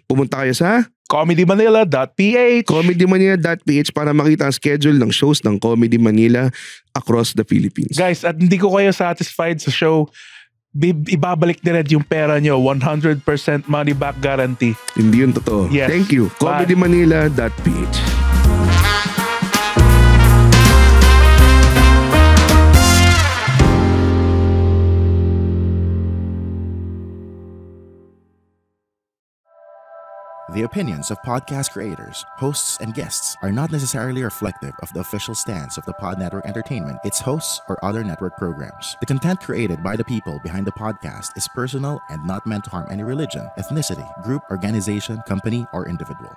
Pumunta kayo sa comedymanila.ph comedymanila.ph para makita ang schedule ng shows ng Comedy Manila across the Philippines. Guys, at hindi ko kayo satisfied sa show, ibabalik ni Red yung pera nyo. 100% money back guarantee. Hindi yun totoo. Yes. Thank you. comedymanila.ph. The opinions of podcast creators, hosts, and guests are not necessarily reflective of the official stance of the Pod Network Entertainment, its hosts, or other network programs. The content created by the people behind the podcast is personal and not meant to harm any religion, ethnicity, group, organization, company, or individual.